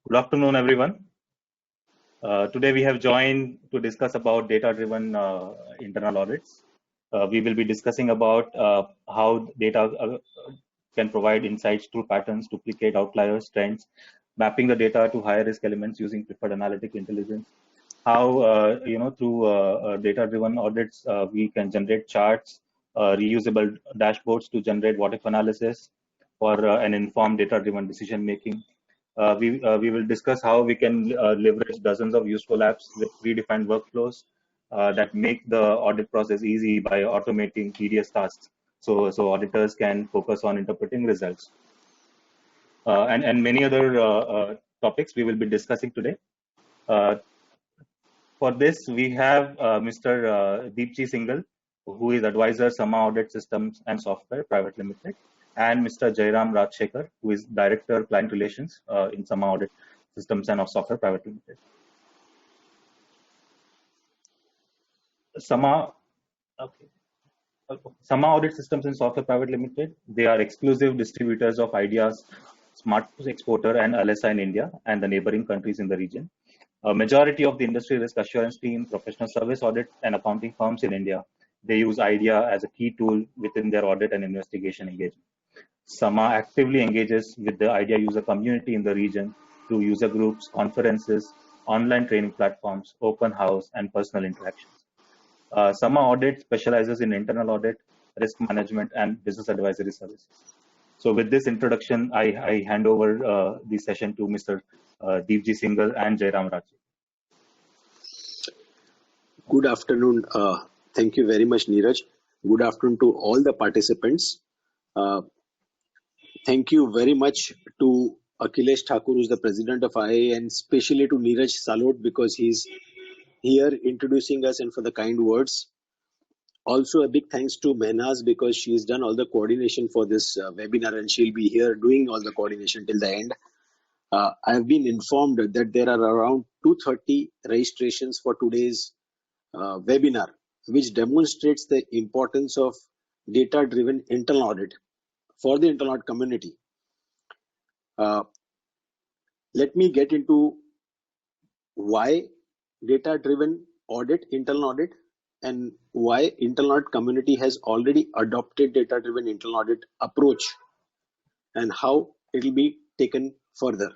Good afternoon, everyone. Today we have joined to discuss about data-driven internal audits. We will be discussing about how data can provide insights through patterns, duplicate outliers, trends, mapping the data to higher risk elements using preferred analytic intelligence. How through data-driven audits we can generate charts, reusable dashboards to generate what-if analysis for an informed data-driven decision making. We will discuss how we can leverage dozens of useful apps with predefined workflows that make the audit process easy by automating tedious tasks. So auditors can focus on interpreting results. And many other topics we will be discussing today. For this, we have Mr. Deepji Singhal, who is advisor Sama Audit Systems and Software Private Limited, and Mr. Jairam Rajshekar, who is Director Client Relations in Sama Audit Systems and Software Private Limited. Sama Audit Systems and Software Private Limited, they are exclusive distributors of Ideas Smart Exporter and LSI in India and the neighboring countries in the region. A majority of the industry risk assurance team, professional service audit and accounting firms in India, they use IDEA as a key tool within their audit and investigation engagement. Sama actively engages with the IDEA user community in the region through user groups, conferences, online training platforms, open house, and personal interactions. Sama Audit specializes in internal audit, risk management, and business advisory services. So with this introduction, I hand over the session to Mr. Deepji Singhal and Jairam Raj. Good afternoon. Thank you very much, Neeraj. Good afternoon to all the participants. Thank you very much to Akhilesh Thakur, who's the president of IIA, and especially to Neeraj Salot because he's here introducing us and for the kind words. Also, a big thanks to Mehnaz because she's done all the coordination for this webinar and she'll be here doing all the coordination till the end. I've been informed that there are around 230 registrations for today's webinar, which demonstrates the importance of data-driven internal audit for the internal audit community. Let me get into why data-driven audit, internal audit, and why internal audit community has already adopted data-driven internal audit approach and how it will be taken further.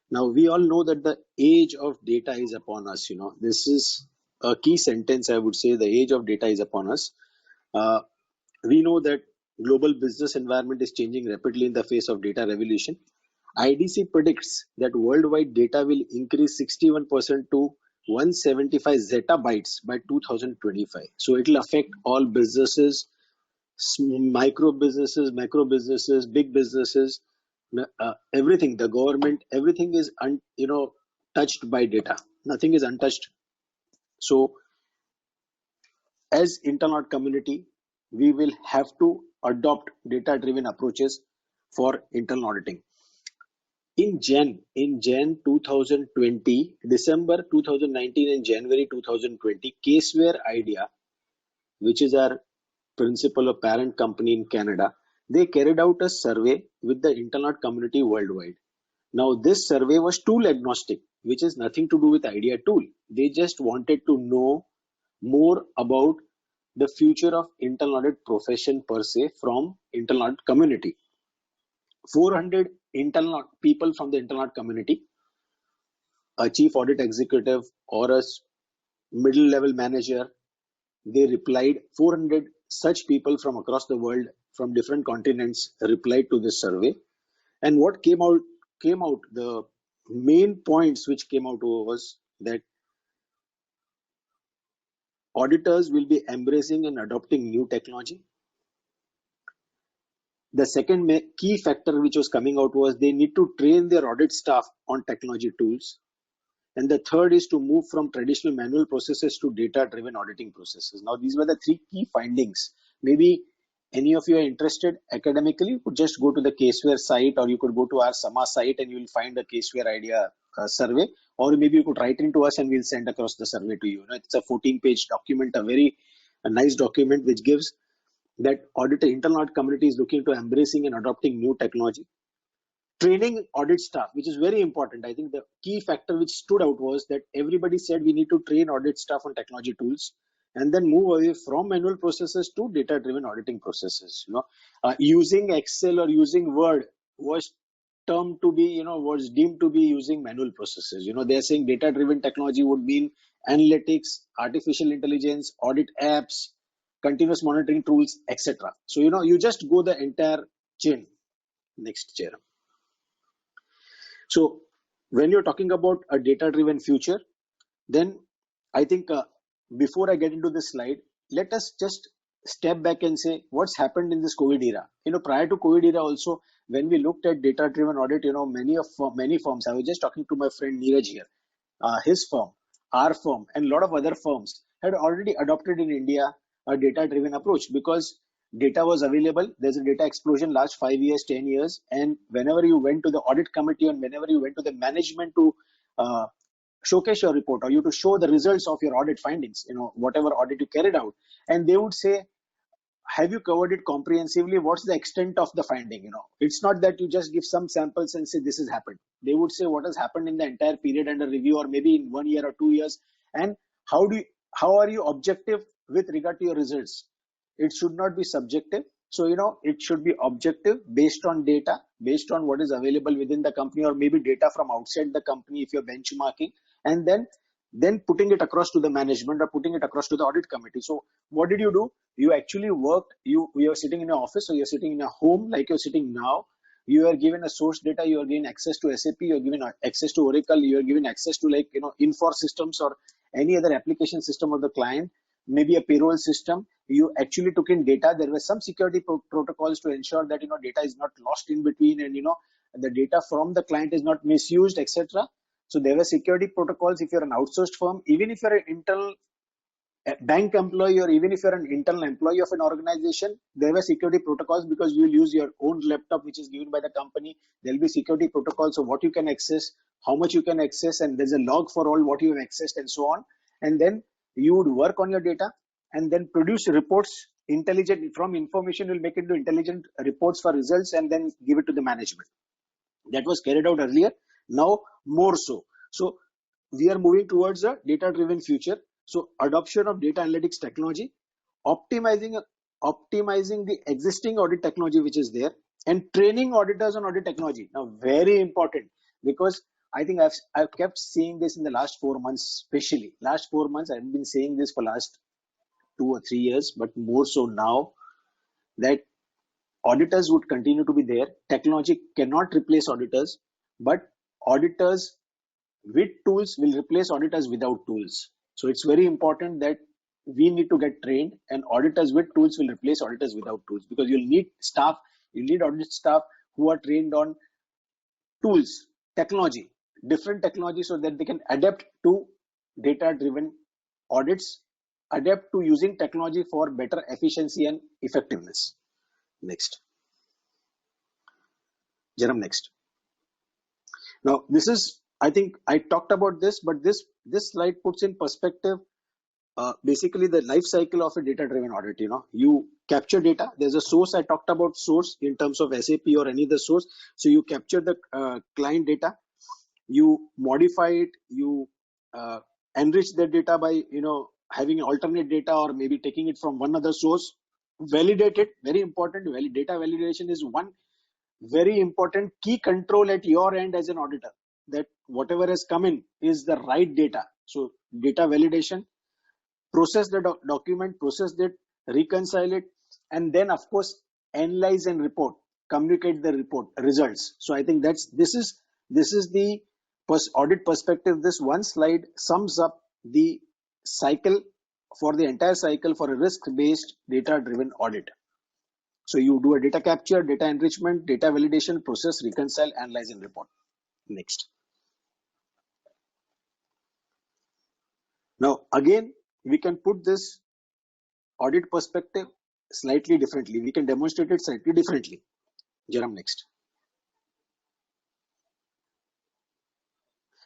Now, we all know that the age of data is upon us. This is a key sentence, I would say. The age of data is upon us. We know that global business environment is changing rapidly in the face of data revolution. IDC predicts that worldwide data will increase 61% to 175 zettabytes by 2025. So it will affect all businesses, micro businesses, macro businesses, big businesses, everything, the government, everything is touched by data. Nothing is untouched. So as internal audit community, we will have to adopt data-driven approaches for internal auditing. In Jan 2020, December 2019 and January 2020, Caseware IDEA, which is our principal or parent company in Canada, they carried out a survey with the internal audit community worldwide. Now this survey was tool agnostic, which has nothing to do with IDEA tool. They just wanted to know more about the future of internal audit profession per se from internal audit community. 400 internal people from the internal audit community, a chief audit executive or a middle level manager, they replied. 400 such people from across the world, from different continents, replied to this survey. And what came out, the main points which came out was that auditors will be embracing and adopting new technology. The second key factor which was coming out was they need to train their audit staff on technology tools. And the third is to move from traditional manual processes to data-driven auditing processes. Now, these were the three key findings. Maybe any of you are interested academically, you could just go to the Caseware site, or you could go to our Sama site and you will find the Caseware IDEA survey, or maybe you could write into us and we'll send across the survey to you. It's a 14-page document, a nice document which gives that internal audit community is looking to embracing and adopting new technology. training audit staff, which is very important. I think the key factor which stood out was that everybody said we need to train audit staff on technology tools and then move away from manual processes to data driven auditing processes. Using Excel or using Word was termed to be, was deemed to be using manual processes. They're saying data driven technology would mean analytics, artificial intelligence, audit apps, continuous monitoring tools, etc. So, you just go the entire chain. Next, chair. So when you're talking about a data driven future, then I think before I get into this slide, let us just step back and say what's happened in this COVID era. Prior to COVID era also, when we looked at data driven audit, many firms, I was just talking to my friend Neeraj here, his firm, our firm, and a lot of other firms had already adopted in India a data driven approach because data was available. There's a data explosion last 5 years, 10 years. And whenever you went to the audit committee and whenever you went to the management to showcase your report or you to show the results of your audit findings, whatever audit you carried out, and they would say, have you covered it comprehensively? What's the extent of the finding? It's not that you just give some samples and say this has happened. They would say what has happened in the entire period under review or maybe in 1 year or 2 years, and how are you objective with regard to your results? It should not be subjective. So, it should be objective based on data, based on what is available within the company or maybe data from outside the company if you're benchmarking, and then putting it across to the management or putting it across to the audit committee. So what did you do? You actually worked, you are sitting in an office or you're sitting in a home like you're sitting now. You are given a source data, you are given access to SAP, you're given access to Oracle, you are given access to Infor systems or any other application system of the client, maybe a payroll system. You actually took in data. There were some security protocols to ensure that, data is not lost in between and, the data from the client is not misused, etc. So there were security protocols. If you're an outsourced firm, even if you're an internal bank employee or even if you're an internal employee of an organization, there were security protocols because you'll use your own laptop which is given by the company. There'll be security protocols of what you can access, how much you can access, and there's a log for all what you have accessed and so on. And then you would work on your data and then produce reports, intelligent from information you'll make into intelligent reports for results and then give it to the management. That was carried out earlier. Now more so. So we are moving towards a data driven future. So adoption of data analytics technology, optimizing the existing audit technology which is there, and training auditors on audit technology. Now very important, because I think I've kept seeing this in the last 4 months, especially last 4 months. I've been saying this for last 2 or 3 years, but more so now, that auditors would continue to be there. Technology cannot replace auditors, but auditors with tools will replace auditors without tools. So it's very important that we need to get trained, and auditors with tools will replace auditors without tools, because you'll need staff, you need audit staff who are trained on tools, technology, different technology, so that they can adapt to data-driven audits, adapt to using technology for better efficiency and effectiveness. Next. Jaram, next. Now, this is, I think I talked about this, but this slide puts in perspective basically the life cycle of a data-driven audit. You capture data. There's a source. I talked about source in terms of SAP or any other source. So you capture the client data, you modify it, you enrich the data by having alternate data or maybe taking it from one other source. Validate it. Very important. Data validation is one very important key control at your end as an auditor, that whatever has come in is the right data. So data validation, process the document, process it, reconcile it, and then of course analyze and report, communicate the report results. So I think this is the audit perspective. This one slide sums up the cycle for the entire cycle for a risk-based data-driven audit. So you do a data capture, data enrichment, data validation, process, reconcile, analyze, and report. Next. Now, again, we can put this audit perspective slightly differently. We can demonstrate it slightly differently. Jaram, next.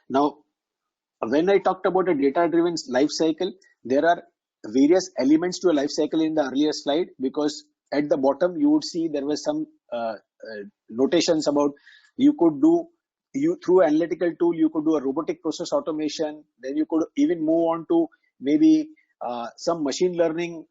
Now, when I talked about a data-driven life cycle, there are various elements to a life cycle in the earlier slide, because at the bottom you would see there were some notations about You could do, through analytical tool, you could do a robotic process automation. Then you could even move on to maybe some machine learning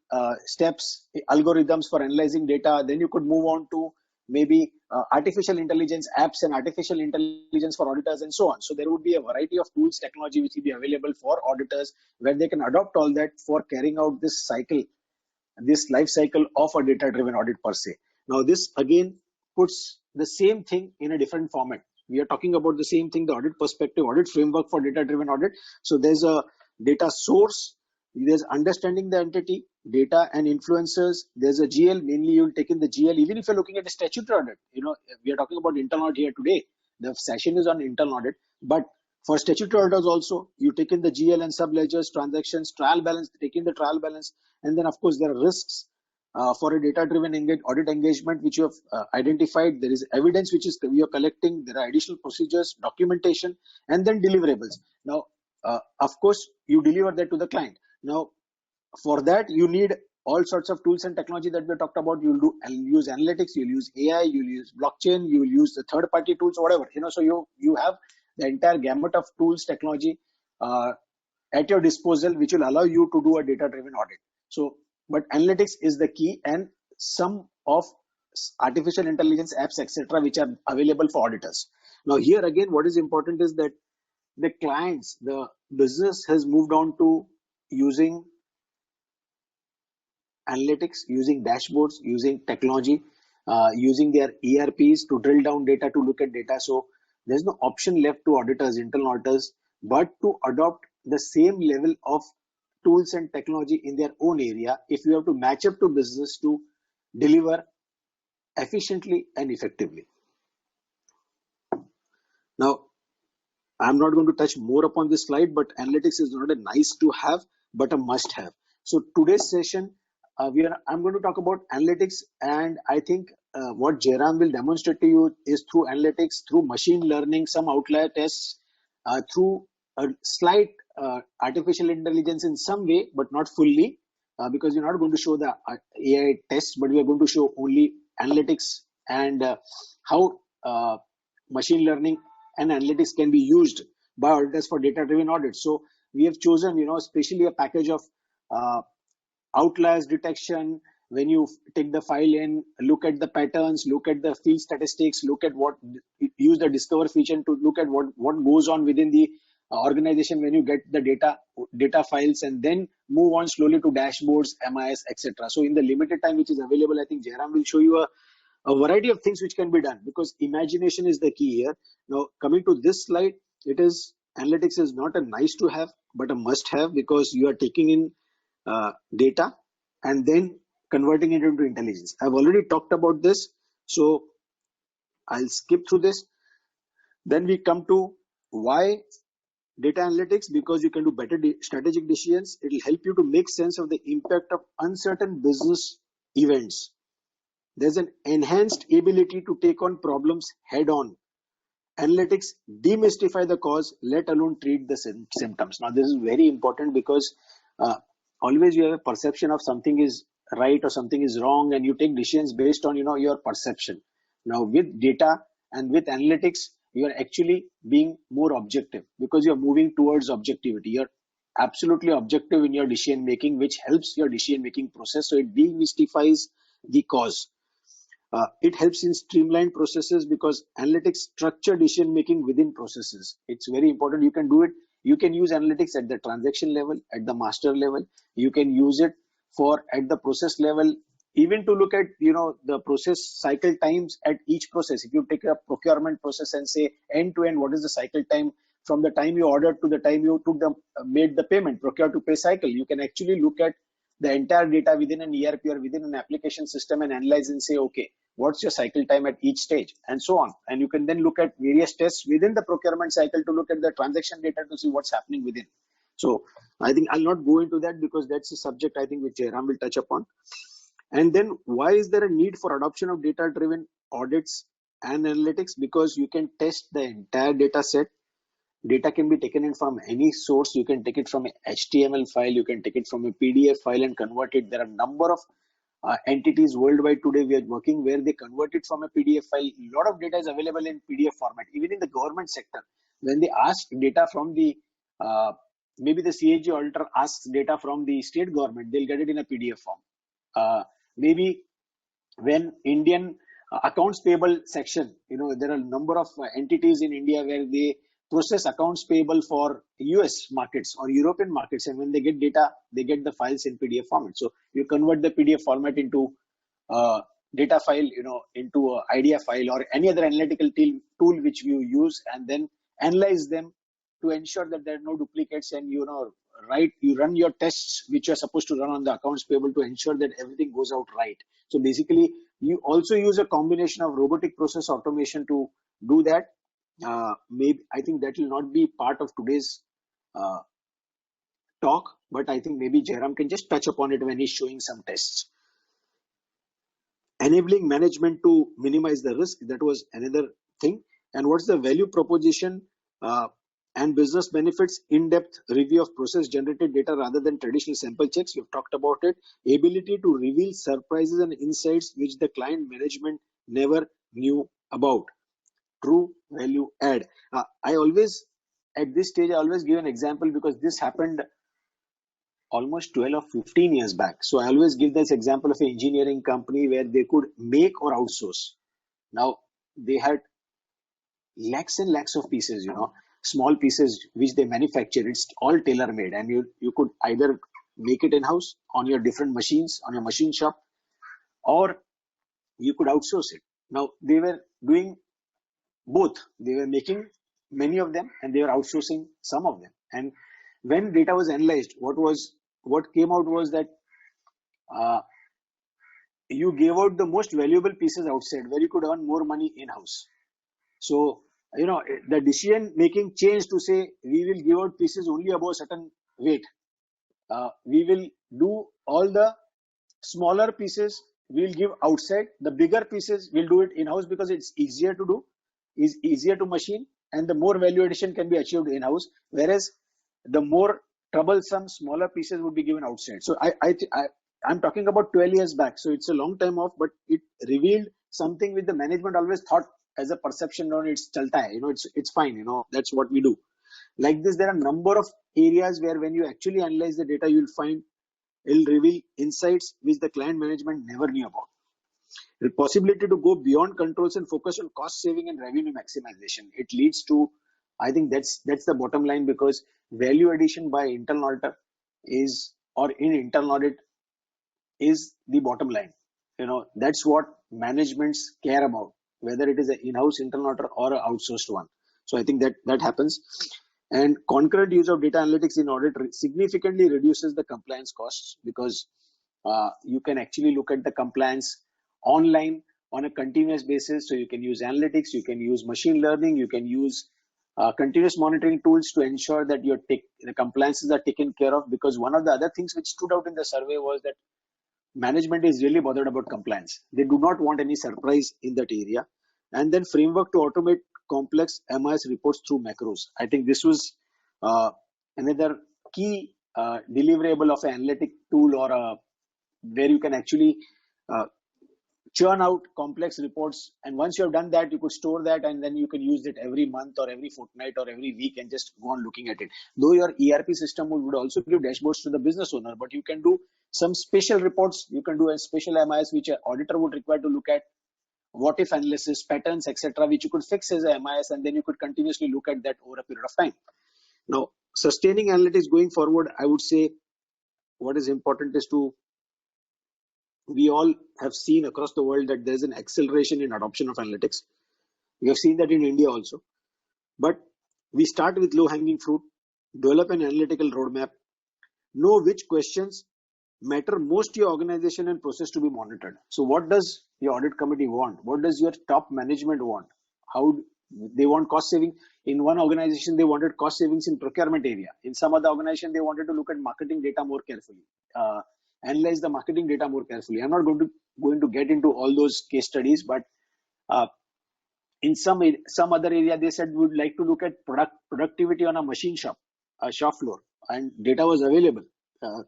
steps, algorithms for analyzing data. Then you could move on to maybe artificial intelligence apps and artificial intelligence for auditors and so on. So there would be a variety of tools, technology which will be available for auditors, where they can adopt all that for carrying out this cycle, this life cycle of a data driven audit per se. Now this again puts the same thing in a different format. We are talking about the same thing, the audit perspective, audit framework for data driven audit. So there's a data source, there's understanding the entity, data and influencers. There's a GL, mainly you'll take in the GL. Even if you're looking at a statutory audit, we are talking about internal audit here today. The session is on internal audit, but for statutory auditors also, you take in the GL and sub ledgers, transactions, trial balance, take in the trial balance, and then of course there are risks for a data-driven audit engagement which you have identified. There is evidence which is we are collecting. There are additional procedures, documentation, and then deliverables. Now, of course, you deliver that to the client. Now, for that you need all sorts of tools and technology that we talked about. You'll use analytics, you'll use AI, you'll use blockchain, you'll use the third-party tools, or whatever. So you have the entire gamut of tools, technology at your disposal, which will allow you to do a data-driven audit. So, but analytics is the key, and some of artificial intelligence apps, etc., which are available for auditors. Now, here again, what is important is that the clients, the business has moved on to using analytics, using dashboards, using technology, using their ERPs to drill down data, to look at data. So there's no option left to auditors, internal auditors, but to adopt the same level of tools and technology in their own area if you have to match up to business to deliver efficiently and effectively. Now, I'm not going to touch more upon this slide, but analytics is not a nice to have, but a must have. So today's session, I'm going to talk about analytics, and I think what Jairam will demonstrate to you is through analytics, through machine learning, some outlier tests, through a slight artificial intelligence in some way, but not fully, because we're not going to show the AI tests, but we are going to show only analytics and how machine learning and analytics can be used by auditors for data-driven audits. So we have chosen, especially a package of outliers detection. When you take the file in, look at the patterns, look at the field statistics, use the discover feature to look at what goes on within the organization when you get the data files, and then move on slowly to dashboards, MIS, etc. So in the limited time which is available, I think Jairam will show you a variety of things which can be done, because imagination is the key here. Now, coming to this slide, analytics is not a nice to have, but a must have, because you are taking in data and then converting it into intelligence. I've already talked about this, so I'll skip through this. Then we come to why data analytics, because you can do better strategic decisions. It will help you to make sense of the impact of uncertain business events. There's an enhanced ability to take on problems head on. Analytics demystify the cause, let alone treat the symptoms. Now, this is very important, because always you have a perception of something is right or something is wrong, and you take decisions based on your perception. Now, with data and with analytics, you are actually being more objective, because you are moving towards objectivity. You're absolutely objective in your decision making, which helps your decision making process. So it demystifies the cause. It helps in streamlined processes, because analytics structure decision making within processes. It's very important. You can do it. You can use analytics at the transaction level, at the master level. You can use it at the process level, even to look at the process cycle times at each process. If you take a procurement process and say end to end, what is the cycle time from the time you ordered to the time you made the payment, procure to pay cycle, you can actually look at the entire data within an ERP or within an application system and analyze and say, okay, what's your cycle time at each stage, and so on. And you can then look at various tests within the procurement cycle to look at the transaction data to see what's happening within. So I think I'll not go into that, because that's a subject I think which Jairam will touch upon. And then why is there a need for adoption of data-driven audits and analytics? Because you can test the entire data set. Data can be taken in from any source. You can take it from an HTML file, you can take it from a PDF file and convert it. There are a number of entities worldwide today we are working, where they convert it from a PDF file. A lot of data is available in PDF format. Even in the government sector, when they ask data from the maybe the CAG auditor asks data from the state government, they'll get it in a PDF form. Maybe when Indian accounts payable section, there are a number of entities in India where they process accounts payable for US markets or European markets, and when they get data, they get the files in PDF format. So you convert the PDF format into data file, into a IDEA file or any other analytical tool which you use, and then analyze them to ensure that there are no duplicates, and you run your tests which you are supposed to run on the accounts payable to ensure that everything goes out right. So basically, you also use a combination of robotic process automation to do that. Maybe I think that will not be part of today's talk, but I think maybe Jairam can just touch upon it when he's showing some tests. Enabling management to minimize the risk, that was another thing. And what's the value proposition and business benefits? In-depth review of process generated data rather than traditional sample checks. You've talked about it. Ability to reveal surprises and insights which the client management never knew about. True value add. I always, at this stage, I always give an example because this happened almost 12 or 15 years back. So I always give this example of an engineering company where they could make or outsource. Now they had lakhs and lakhs of pieces, small pieces which they manufacture. It's all tailor made, and you could either make it in house on your different machines, on your machine shop, or you could outsource it. Now they were doing both. They were making many of them and they were outsourcing some of them. And when data was analyzed, what came out was that you gave out the most valuable pieces outside where you could earn more money in house. So the decision making changed to say we will give out pieces only above a certain weight. We will do all the smaller pieces we'll give outside. The bigger pieces we'll do it in house because it's easier to do, is easier to machine, and the more value addition can be achieved in house. Whereas the more troublesome smaller pieces would be given outside. So I'm talking about 12 years back. So it's a long time off, but it revealed something which the management always thought as a perception on it's chalta hai, it's fine, that's what we do. Like this, there are a number of areas where when you actually analyze the data, you'll find it'll reveal insights which the client management never knew about. The possibility to go beyond controls and focus on cost saving and revenue maximization. It leads to, I think that's the bottom line, because value addition by internal auditor is, or in internal audit, is the bottom line. That's what managements care about, whether it is an in-house internal auditor or an outsourced one. So I think that happens. And concurrent use of data analytics in audit significantly reduces the compliance costs, because you can actually look at the compliance online on a continuous basis. So you can use analytics, you can use machine learning, you can use continuous monitoring tools to ensure that the compliances are taken care of. Because one of the other things which stood out in the survey was that management is really bothered about compliance. They do not want any surprise in that area. And then framework to automate complex MIS reports through macros. I think this was another key deliverable of an analytic tool, or where you can actually churn out complex reports. And once you have done that, you could store that, and then you can use it every month or every fortnight or every week and just go on looking at it. Though your ERP system would also give dashboards to the business owner, but you can do some special reports. You can do a special MIS which an auditor would require to look at, what if analysis, patterns, etc., which you could fix as a MIS, and then you could continuously look at that over a period of time. Now, sustaining analytics going forward, I would say what is important is we all have seen across the world that there's an acceleration in adoption of analytics. We have seen that in India also. But we start with low-hanging fruit, develop an analytical roadmap, know which questions matter most to your organization and process to be monitored. So what does your audit committee want? What does your top management want? How they want cost saving? In one organization, they wanted cost savings in procurement area. In some other organization, they wanted to look at marketing data more carefully, analyze the marketing data more carefully. I'm not going to get into all those case studies, but in some other area, they said we would like to look at productivity on a machine shop floor, and data was available.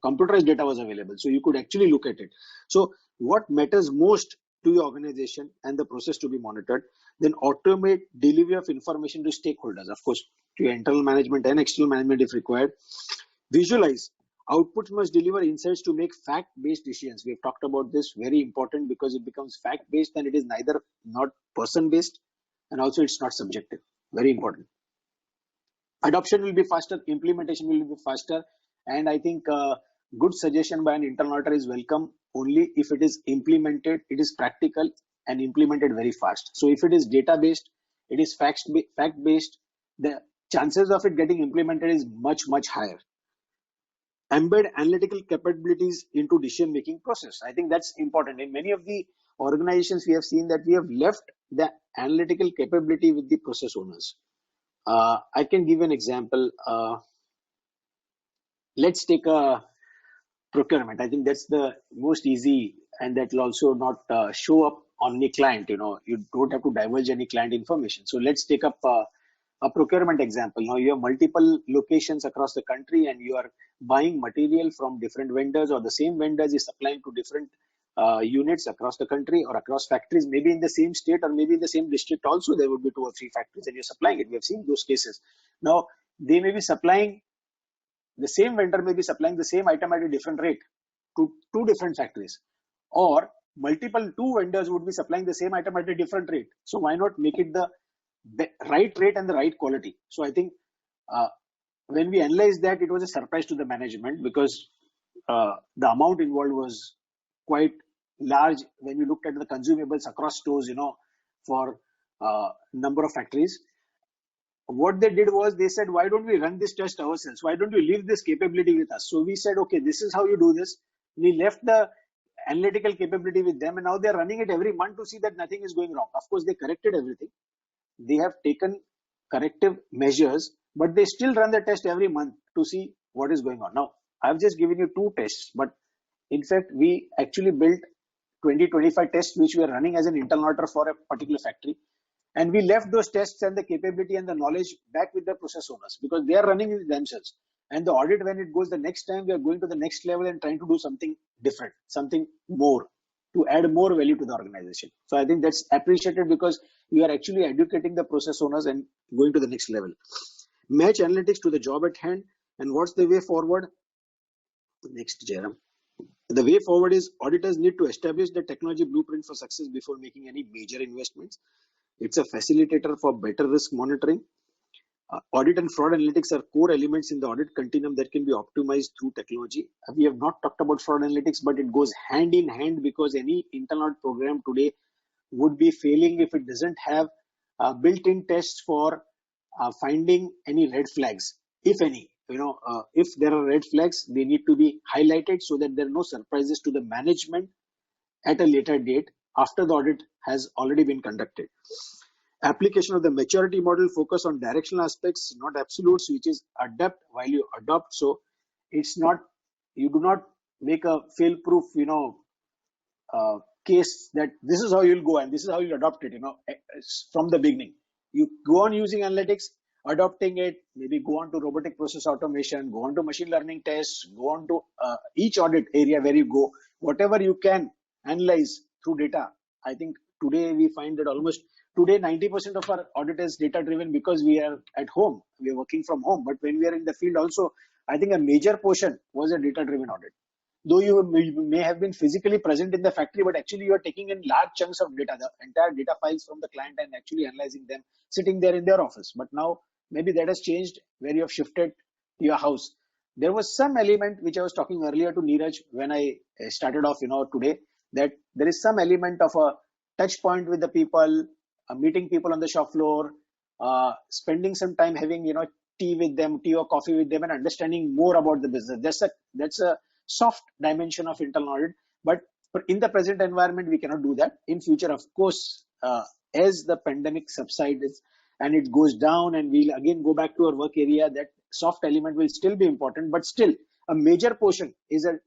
Computerized data was available, so you could actually look at it. So what matters most to your organization and the process to be monitored, then automate delivery of information to stakeholders, of course, to your internal management and external management if required. Visualize. Outputs must deliver insights to make fact-based decisions. We have talked about this, very important, because it becomes fact-based and it is neither not person-based and also it's not subjective. Very important. Adoption will be faster, implementation will be faster, and I think good suggestion by an internal auditor is welcome only if it is implemented, it is practical and implemented very fast. So if it is data based, it is fact based, the chances of it getting implemented is much higher. Embed analytical capabilities into decision making process. I think that's important. In many of the organizations, we have seen that we have left the analytical capability with the process owners. I can give an example. Let's take a procurement. I think that's the most easy, and that will also not show up on any client. You don't have to divulge any client information. So let's take up a procurement example. Now you have multiple locations across the country and you are buying material from different vendors, or the same vendors is supplying to different units across the country or across factories, maybe in the same state or maybe in the same district also. There would be 2 or 3 factories and you're supplying it. We have seen those cases. Now they may be supplying, the same vendor may be supplying the same item at a different rate to 2 different factories, or multiple 2 vendors would be supplying the same item at a different rate. So why not make it the right rate and the right quality? So I think when we analyzed that, it was a surprise to the management, because the amount involved was quite large when you looked at the consumables across stores, for number of factories. What they did was they said, why don't we run this test ourselves? Why don't you leave this capability with us? So we said, okay, this is how you do this. We left the analytical capability with them, and now they're running it every month to see that nothing is going wrong. Of course, they corrected everything. They have taken corrective measures, but they still run the test every month to see what is going on. Now, I've just given you 2 tests, but in fact, we actually built 20-25 tests which we are running as an internal auditor for a particular factory. And we left those tests and the capability and the knowledge back with the process owners, because they are running it themselves. And the audit, when it goes the next time, we are going to the next level and trying to do something different, something more, to add more value to the organization. So I think that's appreciated, because you are actually educating the process owners and going to the next level. Match analytics to the job at hand. And what's the way forward? Next, Jairam. The way forward is auditors need to establish the technology blueprint for success before making any major investments. It's a facilitator for better risk monitoring. Audit and fraud analytics are core elements in the audit continuum that can be optimized through technology. We have not talked about fraud analytics, but it goes hand in hand, because any internal audit program today would be failing if it doesn't have built-in tests for finding any red flags, if any. If there are red flags, they need to be highlighted so that there are no surprises to the management at a later date after the audit has already been conducted. Application of the maturity model focus on directional aspects, not absolutes, which is adapt while you adopt. So it's not, you do not make a fail-proof, case that this is how you'll go and this is how you'll adopt it, from the beginning. You go on using analytics, adopting it, maybe go on to robotic process automation, go on to machine learning tests, go on to each audit area where you go, whatever you can analyze through data. I think today we find that almost today 90% of our audit is data driven, because we are at home, we are working from home. But when we are in the field also, I think a major portion was a data driven audit. Though you may have been physically present in the factory, but actually you are taking in large chunks of data, the entire data files from the client, and actually analyzing them sitting there in their office. But now maybe that has changed, where you have shifted to your house. There was some element which I was talking earlier to Neeraj when I started off, today, that there is some element of a touch point with the people, meeting people on the shop floor, spending some time having, tea with them, tea or coffee with them, and understanding more about the business. That's a soft dimension of internal audit. But in the present environment, we cannot do that. In future, of course, as the pandemic subsides and it goes down and we'll again go back to our work area, that soft element will still be important. But still, a major portion is a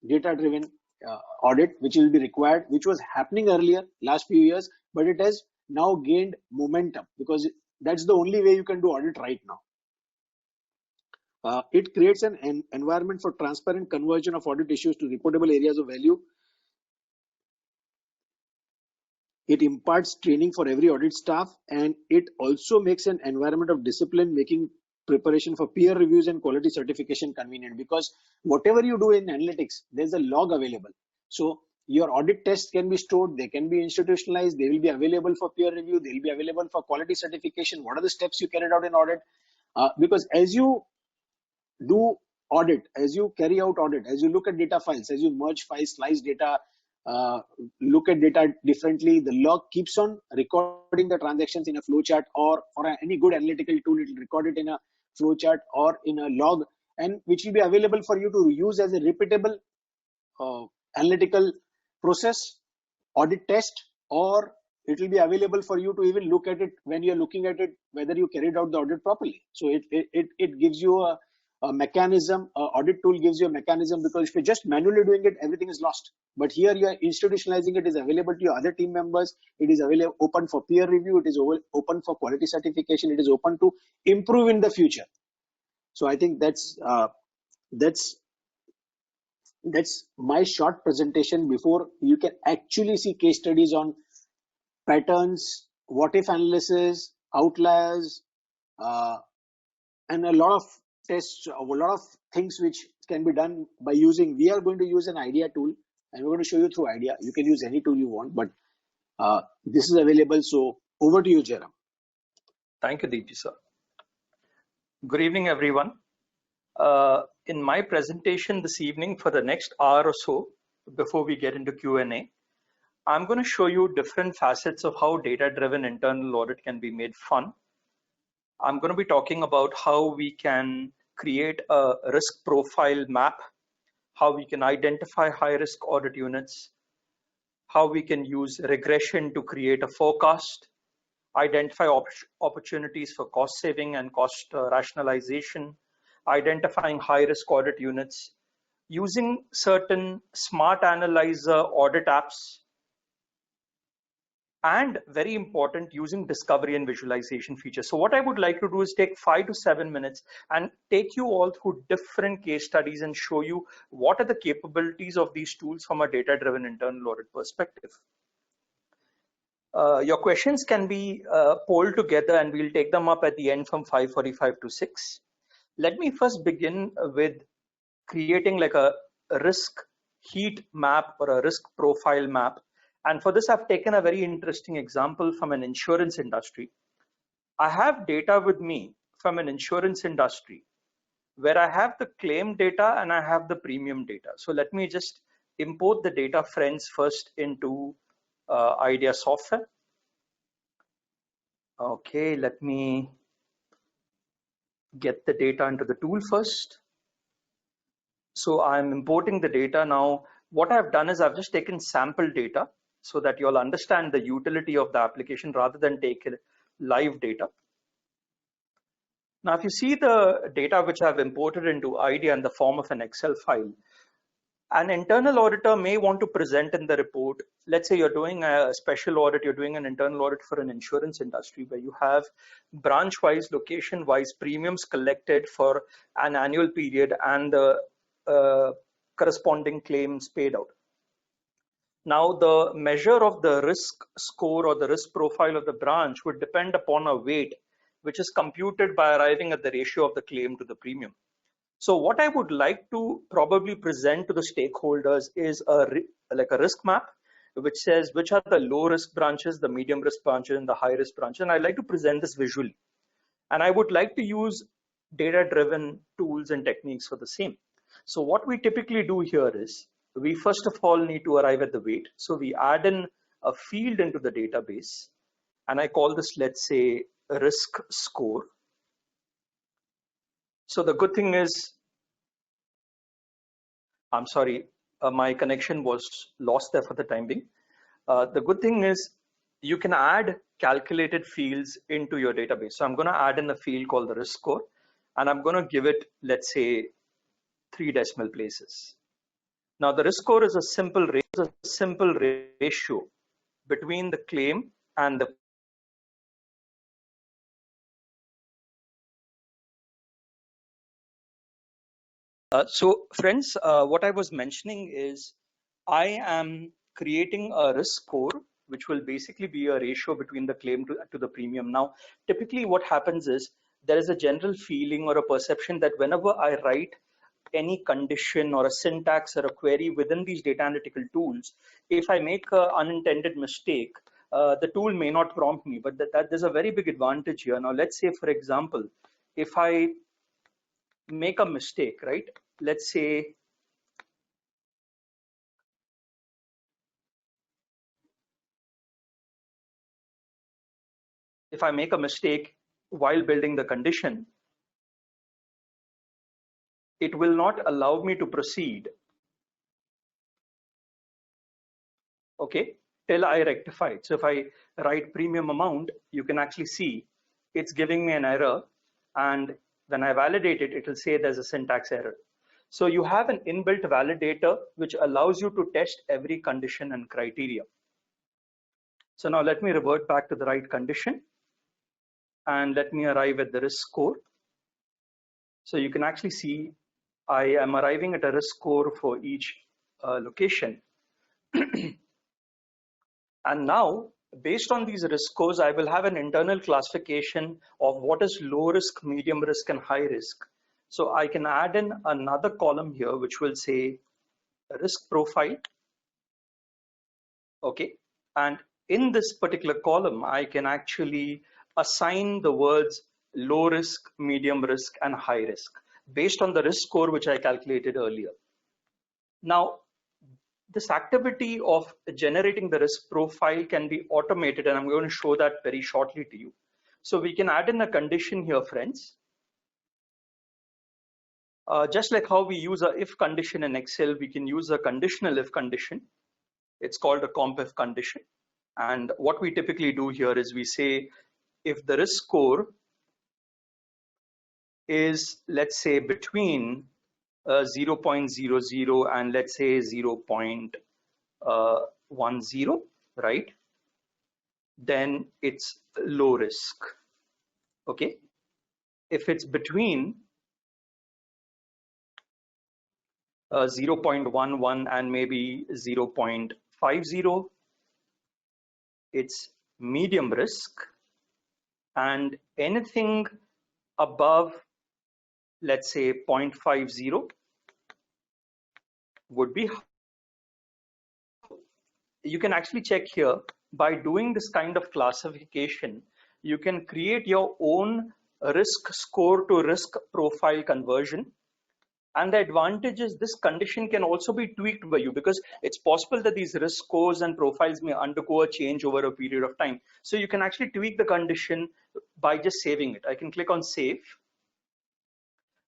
data-driven audit, which will be required, which was happening earlier, last few years, but it has now gained momentum, because that's the only way you can do audit right now. It creates an environment for transparent conversion of audit issues to reportable areas of value. It imparts training for every audit staff, and it also makes an environment of discipline, making preparation for peer reviews and quality certification convenient, because whatever you do in analytics, there's a log available. So your audit tests can be stored, they can be institutionalized, they will be available for peer review, they will be available for quality certification. What are the steps you carried out in audit? Because as you do audit, as you carry out audit, as you look at data files, as you merge files, slice data, uh, look at data differently, the log keeps on recording the transactions in a flowchart, or for any good analytical tool, it will record it in a flowchart or in a log, and which will be available for you to use as a repeatable analytical process, audit test, or it will be available for you to even look at it when you're looking at it, whether you carried out the audit properly. So it gives you a mechanism, audit tool gives you a mechanism, because if you're just manually doing it, everything is lost. But here you are institutionalizing it, is available to your other team members, it is available, open for peer review, it is open for quality certification, it is open to improve in the future. So I think that's my short presentation before you can actually see case studies on patterns, what if analysis, outliers, and a lot of tests, a lot of things which can be done by using. We are going to use an IDEA tool, and we're going to show you through IDEA. You can use any tool you want, but this is available. So over to you, Jairam. Thank you, Deepji sir. Good evening, everyone. In my presentation this evening, for the next hour or so, before we get into Q&A, I'm going to show you different facets of how data-driven internal audit can be made fun. I'm going to be talking about how we can create a risk profile map, how we can identify high-risk audit units, how we can use regression to create a forecast, identify opportunities for cost saving and cost rationalization, identifying high-risk audit units, using certain smart analyzer audit apps, and very important, using discovery and visualization features. So what I would like to do is take 5 to 7 minutes and take you all through different case studies and show you what are the capabilities of these tools from a data-driven internal audit perspective. Your questions can be polled together, and we'll take them up at the end from 5:45 to 6. Let me first begin with creating like a risk heat map or a risk profile map. And for this, I've taken a very interesting example from an insurance industry. I have data with me from an insurance industry where I have the claim data and I have the premium data. So let me just import the data friends first into IDEA software. Okay, let me get the data into the tool first. So I'm importing the data now. What I've done is I've just taken sample data so that you'll understand the utility of the application rather than take live data. Now, if you see the data which I've imported into IDEA in the form of an Excel file, an internal auditor may want to present in the report. Let's say you're doing a special audit, you're doing an internal audit for an insurance industry where you have branch-wise, location-wise premiums collected for an annual period and the corresponding claims paid out. Now, the measure of the risk score or the risk profile of the branch would depend upon a weight, which is computed by arriving at the ratio of the claim to the premium. So what I would like to probably present to the stakeholders is like a risk map, which says which are the low risk branches, the medium risk branches, and the high risk branches. And I'd like to present this visually. And I would like to use data-driven tools and techniques for the same. So what we typically do here is we first of all need to arrive at the weight. So we add in a field into the database, and I call this, let's say, risk score. So the good thing is, I'm sorry, my connection was lost there for the time being. The good thing is you can add calculated fields into your database. So I'm going to add in a field called the risk score, and I'm going to give it, let's say, 3 decimal places. Now the risk score is a simple ratio between the claim and the so friends, what I was mentioning is I am creating a risk score which will basically be a ratio between the claim to the premium. Now, typically what happens is there is a general feeling or a perception that whenever I write any condition or a syntax or a query within these data analytical tools, if I make an unintended mistake, the tool may not prompt me, but that there's a very big advantage here. Now, let's say, for example, if I make a mistake, right? Let's say if I make a mistake while building the condition, it will not allow me to proceed, okay, till I rectify it. So if I write premium amount, you can actually see it's giving me an error, and when I validate it, it will say there's a syntax error. So you have an inbuilt validator which allows you to test every condition and criteria. So now let me revert back to the right condition and let me arrive at the risk score. So you can actually see I am arriving at a risk score for each location. And now, based on these risk scores, I will have an internal classification of what is low risk, medium risk, and high risk. So I can add in another column here, which will say risk profile. Okay. And in this particular column, I can actually assign the words low risk, medium risk, and high risk based on the risk score, which I calculated earlier. Now, this activity of generating the risk profile can be automated, and I'm going to show that very shortly to you. So we can add in a condition here, friends. Just like how we use a if condition in Excel, we can use a conditional if condition. It's called a comp if condition. And what we typically do here is we say if the risk score is, let's say, between 0.00 and let's say 0.10, right? Then it's low risk. Okay. If it's between 0.11 and maybe 0.50, it's medium risk, and anything above, let's say 0.50, would be. You can actually check here by doing this kind of classification. You can create your own risk score to risk profile conversion. And the advantage is this condition can also be tweaked by you, because it's possible that these risk scores and profiles may undergo a change over a period of time. So you can actually tweak the condition by just saving it. I can click on save,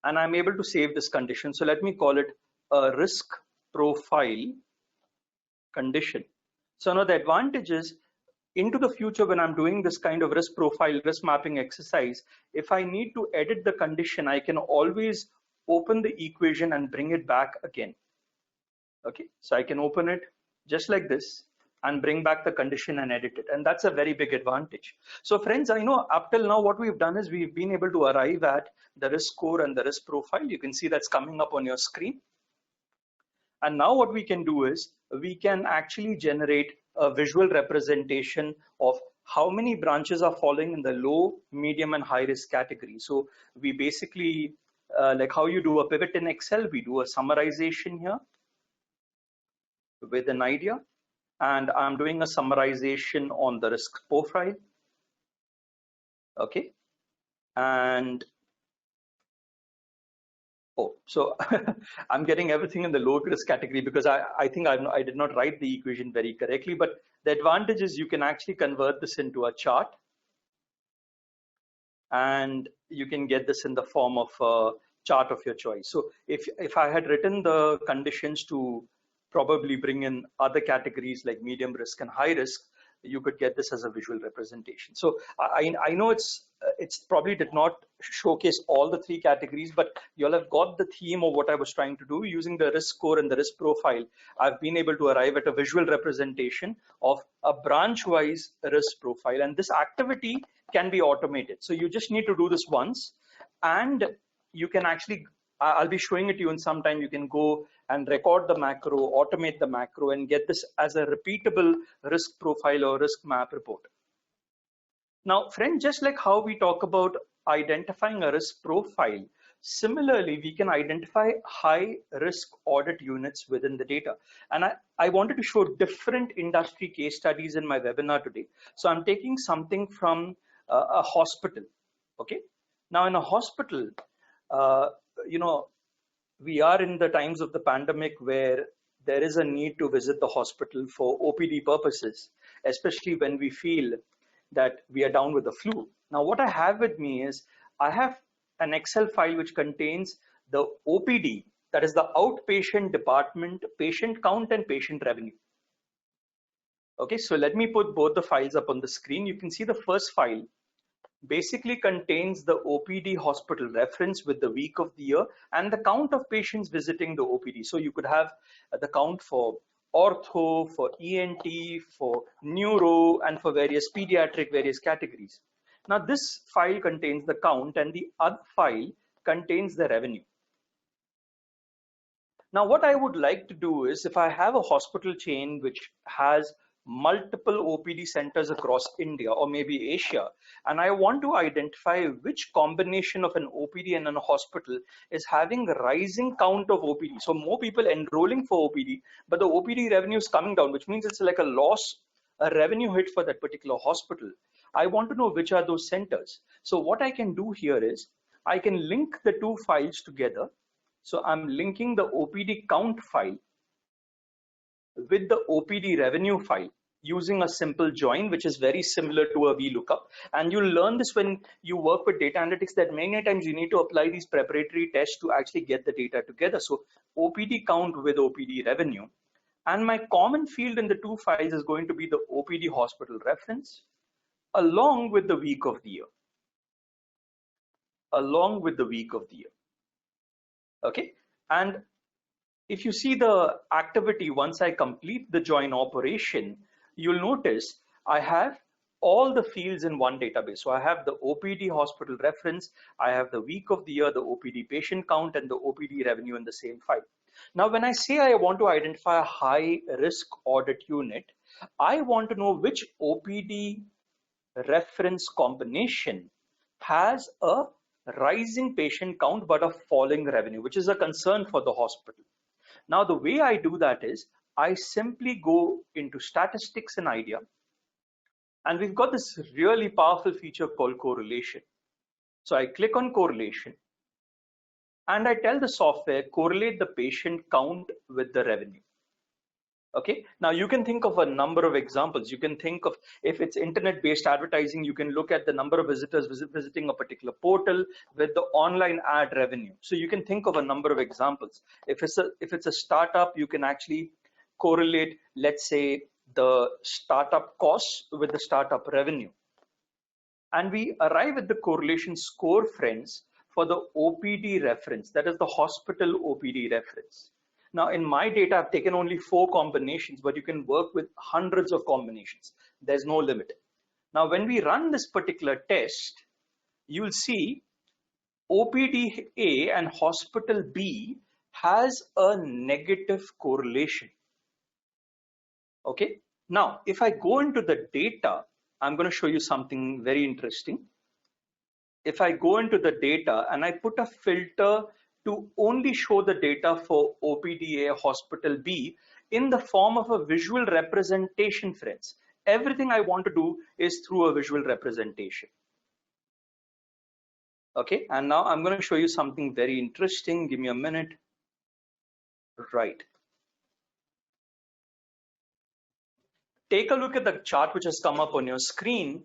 and I'm able to save this condition. So let me call it a risk profile condition. So now the advantage is, into the future, when I'm doing this kind of risk profile, risk mapping exercise, if I need to edit the condition, I can always open the equation and bring it back again. Okay, so I can open it just like this and bring back the condition and edit it. And that's a very big advantage. So friends, I know up till now what we've done is we've been able to arrive at the risk score and the risk profile. You can see that's coming up on your screen. And now what we can do is we can actually generate a visual representation of how many branches are falling in the low, medium, and high risk category. So we basically, like how you do a pivot in Excel, we do a summarization here with an idea, and I'm doing a summarization on the risk profile. Okay, and so I'm getting everything in the low risk category because I think I did not write the equation very correctly. But the advantage is you can actually convert this into a chart, and you can get this in the form of a chart of your choice. So if I had written the conditions to probably bring in other categories like medium risk and high risk, you could get this as a visual representation. So I know it's probably did not showcase all the three categories, but you'll have got the theme of what I was trying to do. Using the risk score and the risk profile, I've been able to arrive at a visual representation of a branch-wise risk profile, and this activity can be automated. So you just need to do this once, and you can actually I'll be showing it to you in some time. You can go and record the macro, automate the macro, and get this as a repeatable risk profile or risk map report. Now, friend, just like how we talk about identifying a risk profile, similarly, we can identify high risk audit units within the data. And I wanted to show different industry case studies in my webinar today. So I'm taking something from a hospital. Okay. Now, in a hospital, you know, we are in the times of the pandemic where there is a need to visit the hospital for OPD purposes, especially when we feel that we are down with the flu. Now, what I have with me is I have an Excel file which contains the OPD, that is the outpatient department, patient count and patient revenue. Okay, so let me put both the files up on the screen. You can see the first file basically contains the OPD hospital reference with the week of the year and the count of patients visiting the OPD. So you could have the count for ortho, for ENT, for neuro, and for various pediatric, various categories. Now this file contains the count and the other file contains the revenue. Now what I would like to do is, if I have a hospital chain which has multiple OPD centers across India or maybe Asia, and I want to identify which combination of an OPD and a hospital is having a rising count of OPD. So more people enrolling for OPD, but the OPD revenue is coming down, which means it's like a loss, a revenue hit for that particular hospital. I want to know which are those centers. So what I can do here is I can link the two files together. So I'm linking the OPD count file with the OPD revenue file using a simple join, which is very similar to a VLOOKUP. And you'll learn this when you work with data analytics, that many times you need to apply these preparatory tests to actually get the data together. So OPD count with OPD revenue. And my common field in the two files is going to be the OPD hospital reference along with the week of the year. Along with the week of the year. Okay. And if you see the activity, once I complete the join operation, you'll notice I have all the fields in one database. So I have the OPD hospital reference, I have the week of the year, the OPD patient count, and the OPD revenue in the same file. Now, when I say I want to identify a high risk audit unit, I want to know which OPD reference combination has a rising patient count but a falling revenue, which is a concern for the hospital. Now, the way I do that is I simply go into statistics and IDEA, and we've got this really powerful feature called correlation. So I click on correlation and I tell the software correlate the patient count with the revenue. Okay, now you can think of a number of examples. You can think of, if it's internet-based advertising, you can look at the number of visitors visiting a particular portal with the online ad revenue. So you can think of a number of examples. If it's a startup, you can actually correlate, let's say, the startup costs with the startup revenue. And we arrive at the correlation score, friends, for the OPD reference, that is the hospital OPD reference. Now, in my data, I've taken only 4 combinations, but you can work with hundreds of combinations. There's no limit. Now, when we run this particular test, you'll see OPD A and hospital B has a negative correlation. Okay. Now, if I go into the data, I'm going to show you something very interesting. If I go into the data and I put a filter to only show the data for OPD-A hospital B in the form of a visual representation, friends. Everything I want to do is through a visual representation. Okay, and now I'm going to show you something very interesting. Give me a minute. Right. Take a look at the chart which has come up on your screen.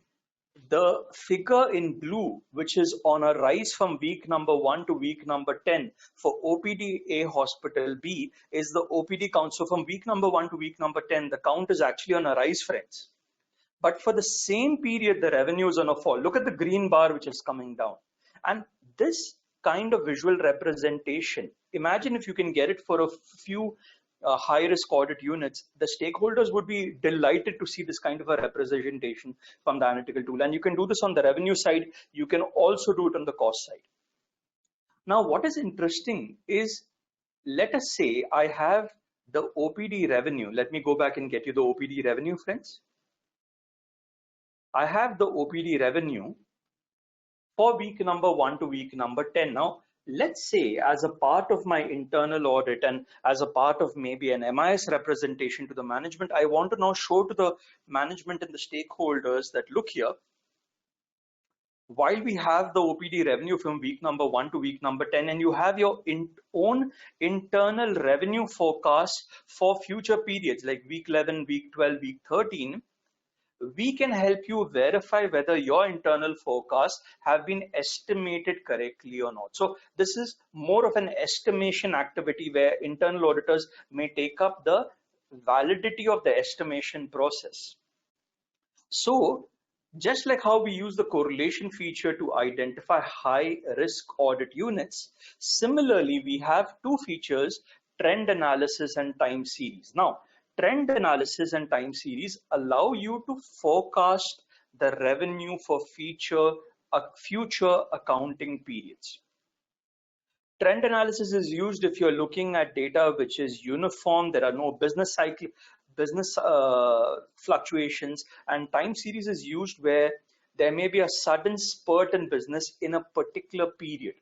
The figure in blue, which is on a rise from week number 1 to week number 10 for OPD-A hospital B, is the OPD count. So from week number 1 to week number 10, the count is actually on a rise, friends. But for the same period, the revenue is on a fall. Look at the green bar which is coming down. And this kind of visual representation, imagine if you can get it for a few high-risk audit units, the stakeholders would be delighted to see this kind of a representation from the analytical tool. And you can do this on the revenue side. You can also do it on the cost side. Now, what is interesting is, let us say I have the OPD revenue. Let me go back and get you the OPD revenue, friends. I have the OPD revenue for week number 1 to week number 10. Now, let's say as a part of my internal audit and as a part of maybe an MIS representation to the management, I want to now show to the management and the stakeholders that, look here, while we have the OPD revenue from week number 1 to week number 10, and you have your own internal revenue forecast for future periods like week 11, week 12, week 13, we can help you verify whether your internal forecasts have been estimated correctly or not. So this is more of an estimation activity where internal auditors may take up the validity of the estimation process. So just like how we use the correlation feature to identify high risk audit units, similarly, we have two features, trend analysis and time series. Now, trend analysis and time series allow you to forecast the revenue for future accounting periods. Trend analysis is used if you're looking at data which is uniform, there are no business fluctuations, and time series is used where there may be a sudden spurt in business in a particular period.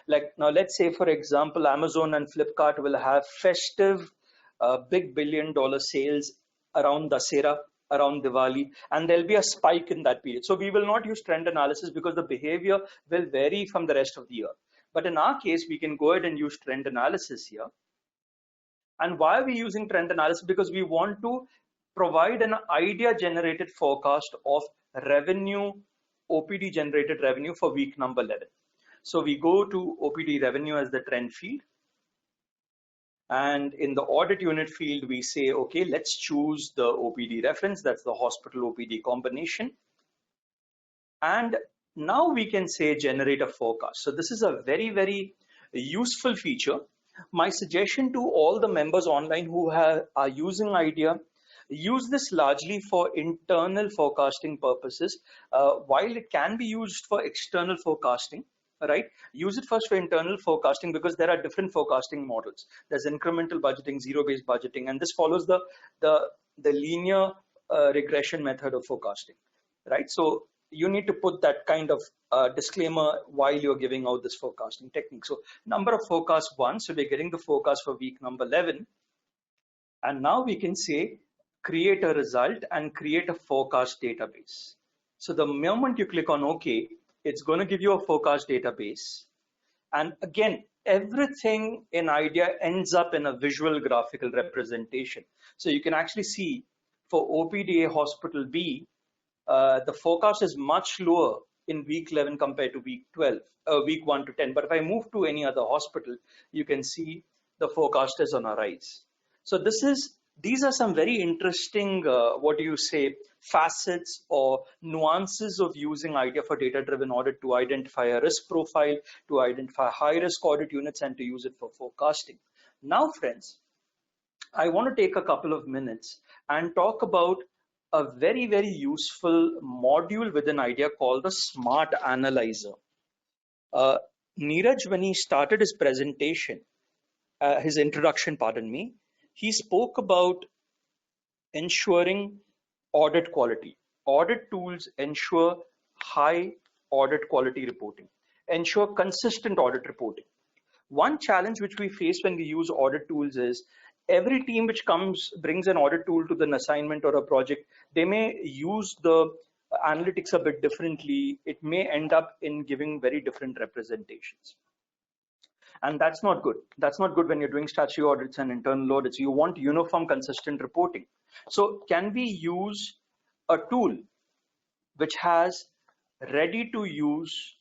Like now, let's say, for example, Amazon and Flipkart will have festive big billion-dollar sales around Dussehra, around Diwali, and there'll be a spike in that period. So we will not use trend analysis because the behavior will vary from the rest of the year. But in our case, we can go ahead and use trend analysis here. And why are we using trend analysis? Because we want to provide an idea generated forecast of revenue, OPD generated revenue for week number 11. So we go to OPD revenue as the trend field. And in the audit unit field, we say, okay, let's choose the OPD reference. That's the hospital OPD combination. And now we can say generate a forecast. So this is a very, very useful feature. My suggestion to all the members online who are using IDEA, use this largely for internal forecasting purposes. While it can be used for external forecasting, right? Use it first for internal forecasting because there are different forecasting models. There's incremental budgeting, zero-based budgeting, and this follows the linear regression method of forecasting, right? So you need to put that kind of disclaimer while you're giving out this forecasting technique. So number of forecasts 1, so we're getting the forecast for week number 11. And now we can say create a result and create a forecast database. So the moment you click on OK, it's going to give you a forecast database. And again, everything in IDEA ends up in a visual graphical representation. So you can actually see for OPDA Hospital B, the forecast is much lower in week 11 compared to week 12, week 1 to 10. But if I move to any other hospital, you can see the forecast is on a rise. So these are some very interesting, facets or nuances of using IDEA for data-driven audit to identify a risk profile, to identify high-risk audit units, and to use it for forecasting. Now, friends, I want to take a couple of minutes and talk about a very, very useful module within IDEA called the Smart Analyzer. Neeraj, when he started his presentation, his introduction, pardon me, he spoke about ensuring audit quality. Audit tools ensure high audit quality reporting, ensure consistent audit reporting. One challenge which we face when we use audit tools is every team which brings an audit tool to an assignment or a project, they may use the analytics a bit differently. It may end up in giving very different representations. And that's not good. That's not good when you're doing statutory audits and internal audits. You want uniform, consistent reporting. So can we use a tool which has ready to use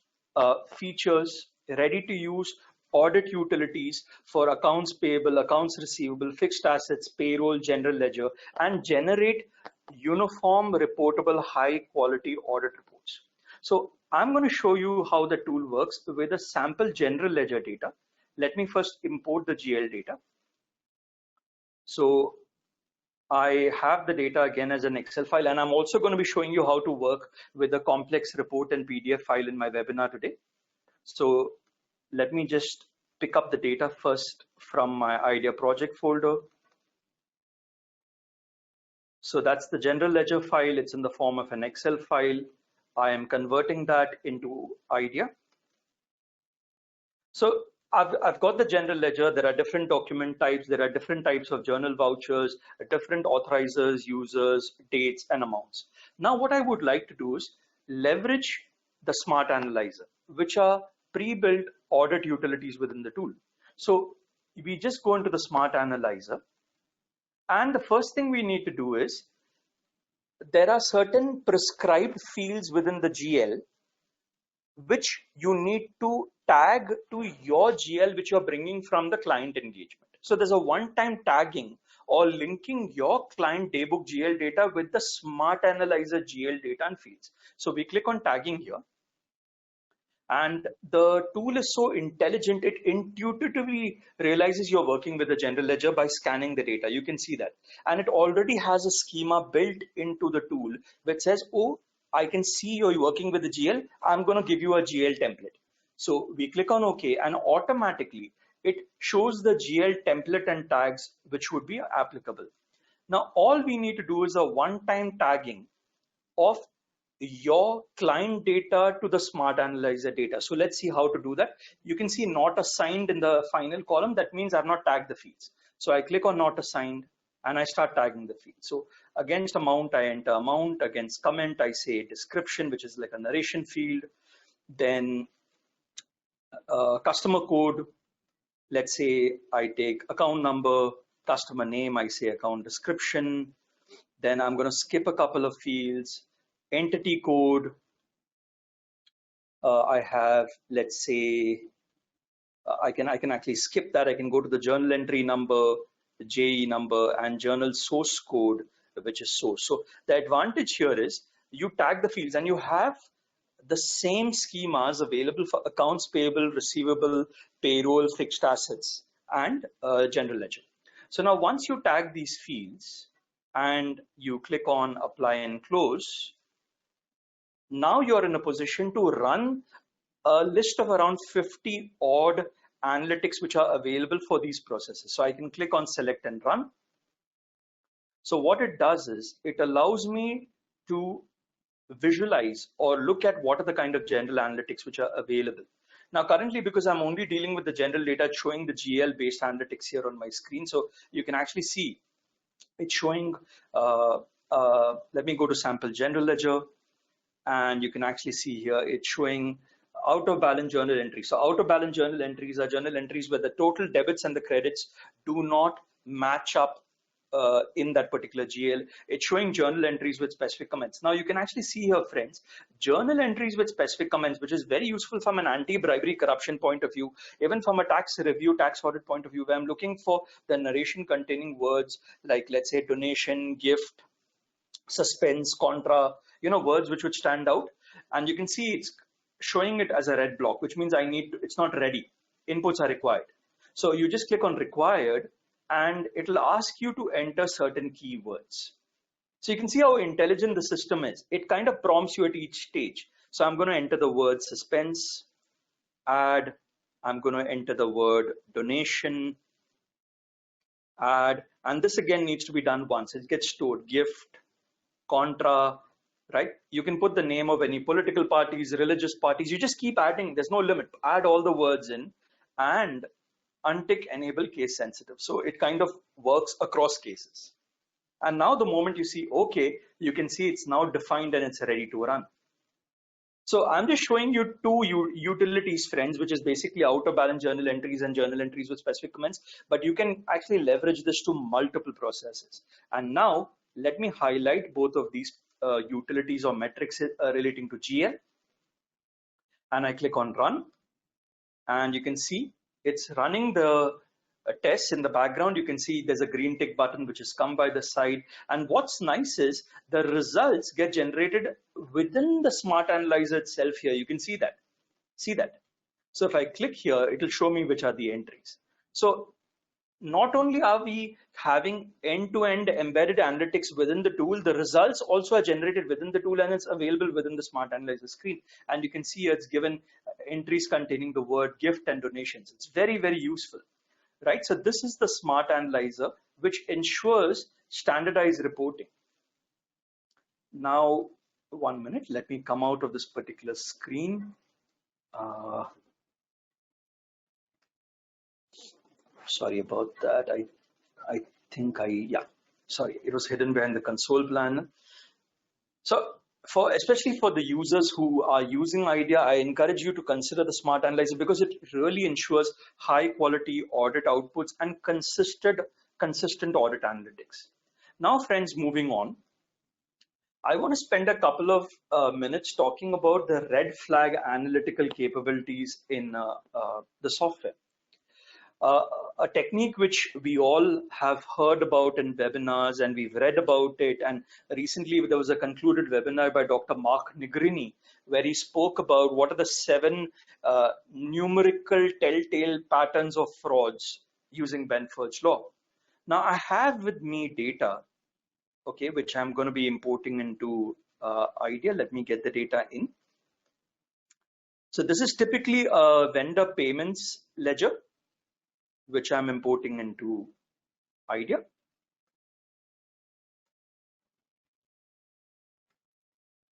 features, ready to use audit utilities for accounts payable, accounts receivable, fixed assets, payroll, general ledger, and generate uniform, reportable, high quality audit reports? So I'm going to show you how the tool works with a sample general ledger data. Let me first import the GL data. So I have the data again as an Excel file, and I'm also going to be showing you how to work with a complex report and PDF file in my webinar today. So let me just pick up the data first from my idea project folder. So that's the general ledger file. It's in the form of an Excel file. I am converting that into idea. So I've got the general ledger. There are different document types. There are different types of journal vouchers, different authorizers, users, dates, and amounts. Now, what I would like to do is leverage the Smart Analyzer, which are pre-built audit utilities within the tool. So we just go into the Smart Analyzer. And the first thing we need to do is there are certain prescribed fields within the GL which you need to tag to your GL, which you're bringing from the client engagement. So there's a one-time tagging or linking your client daybook GL data with the Smart Analyzer GL data and fields. So we click on tagging here. And the tool is so intelligent, it intuitively realizes you're working with the general ledger by scanning the data. You can see that. And it already has a schema built into the tool which says, oh, I can see you're working with the GL. I'm going to give you a GL template. So we click on OK, and automatically it shows the GL template and tags which would be applicable. Now, all we need to do is a one-time tagging of your client data to the Smart Analyzer data. So let's see how to do that. You can see not assigned in the final column. That means I've not tagged the fields. So I click on not assigned and I start tagging the field. So against amount, I enter amount. Against comment, I say description, which is like a narration field. Then customer code. Let's say I take account number, customer name, I say account description. Then I'm going to skip a couple of fields. Entity code. I have, let's say, I can actually skip that. I can go to the journal entry number, the JE number, and journal source code, which is source. So the advantage here is you tag the fields and you have the same schemas available for accounts payable, receivable, payroll, fixed assets, and general ledger. So now once you tag these fields and you click on apply and close, now you're in a position to run a list of around 50 odd analytics which are available for these processes. So I can click on select and run. So what it does is it allows me to visualize or look at what are the kind of general analytics which are available. Now currently, because I'm only dealing with the general data, it's showing the GL based analytics here on my screen. So you can actually see it's showing, let me go to sample general ledger. And you can actually see here it's showing out of balance journal entries. So out of balance journal entries are journal entries where the total debits and the credits do not match up in that particular GL. It's showing journal entries with specific comments. Now you can actually see here, friends, journal entries with specific comments, which is very useful from an anti-bribery corruption point of view, even from a tax review, tax audit point of view, where I'm looking for the narration containing words like, let's say, donation, gift, suspense, contra, words which would stand out. And you can see it's showing it as a red block, which means it's not ready. Inputs are required. So you just click on required and it'll ask you to enter certain keywords. So you can see how intelligent the system is. It kind of prompts you at each stage. So I'm going to enter the word suspense, add, I'm going to enter the word donation, add, and this again needs to be done once. It gets stored, gift, contra, right? You can put the name of any political parties, religious parties. You just keep adding. There's no limit. Add all the words in and untick enable case sensitive. So it kind of works across cases. And now the moment you see OK, you can see it's now defined and it's ready to run. So I'm just showing you two utilities, friends, which is basically out of balance journal entries and journal entries with specific comments. But you can actually leverage this to multiple processes. And now let me highlight both of these utilities or metrics relating to GL. And I click on run. And you can see it's running the tests in the background. You can see there's a green tick button which has come by the side. And what's nice is the results get generated within the Smart Analyzer itself here. You can see that. See that. So if I click here, it'll show me which are the entries. So not only are we having end-to-end embedded analytics within the tool, the results also are generated within the tool and it's available within the Smart Analyzer screen. And you can see it's given entries containing the word gift and donations. It's very, very useful, right? So this is the Smart Analyzer, which ensures standardized reporting. Now, 1 minute, let me come out of this particular screen. Sorry about that. I think sorry, it was hidden behind the console plan. So especially for the users who are using IDEA, I encourage you to consider the Smart Analyzer because it really ensures high quality audit outputs and consistent audit analytics. Now, friends, moving on, I want to spend a couple of minutes talking about the red flag analytical capabilities in the software. A technique which we all have heard about in webinars and we've read about it. And recently there was a concluded webinar by Dr. Mark Nigrini, where he spoke about what are the 7 numerical telltale patterns of frauds using Benford's law. Now I have with me data, okay, which I'm going to be importing into IDEA. Let me get the data in. So this is typically a vendor payments ledger, which I'm importing into IDEA.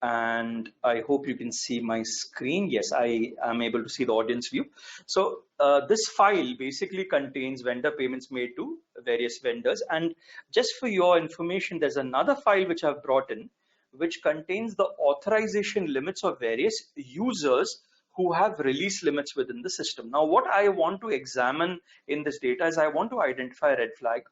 And I hope you can see my screen. Yes, I am able to see the audience view. So this file basically contains vendor payments made to various vendors. And just for your information, there's another file which I've brought in, which contains the authorization limits of various users who have release limits within the system. Now, what I want to examine in this data is I want to identify a red flag.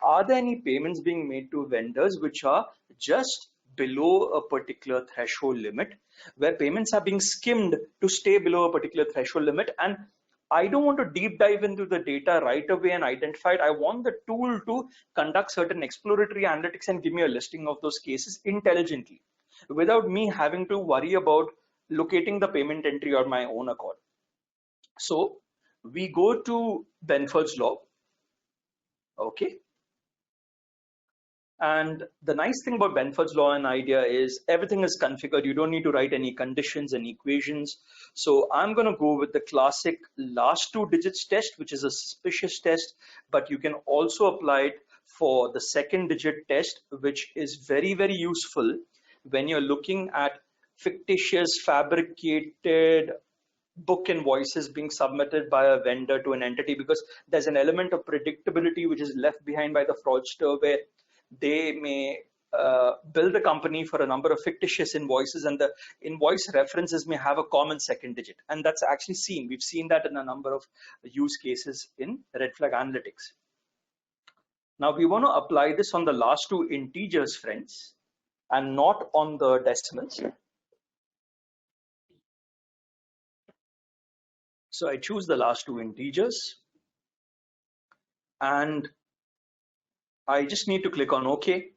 Are there any payments being made to vendors which are just below a particular threshold limit, where payments are being skimmed to stay below a particular threshold limit? And I don't want to deep dive into the data right away and identify it. I want the tool to conduct certain exploratory analytics and give me a listing of those cases intelligently without me having to worry about locating the payment entry on my own accord. So we go to Benford's law. Okay. And the nice thing about Benford's law and IDEA is everything is configured. You don't need to write any conditions and equations. So I'm going to go with the classic last 2 digits test, which is a suspicious test, but you can also apply it for the 2nd digit test, which is very, very useful when you're looking at fictitious, fabricated book invoices being submitted by a vendor to an entity, because there's an element of predictability which is left behind by the fraudster, where they may bill the company for a number of fictitious invoices, and the invoice references may have a common 2nd digit. And that's actually seen. We've seen that in a number of use cases in red flag analytics. Now we want to apply this on the last 2 integers, friends, and not on the decimals. So I choose the last 2 integers, and I just need to click on OK.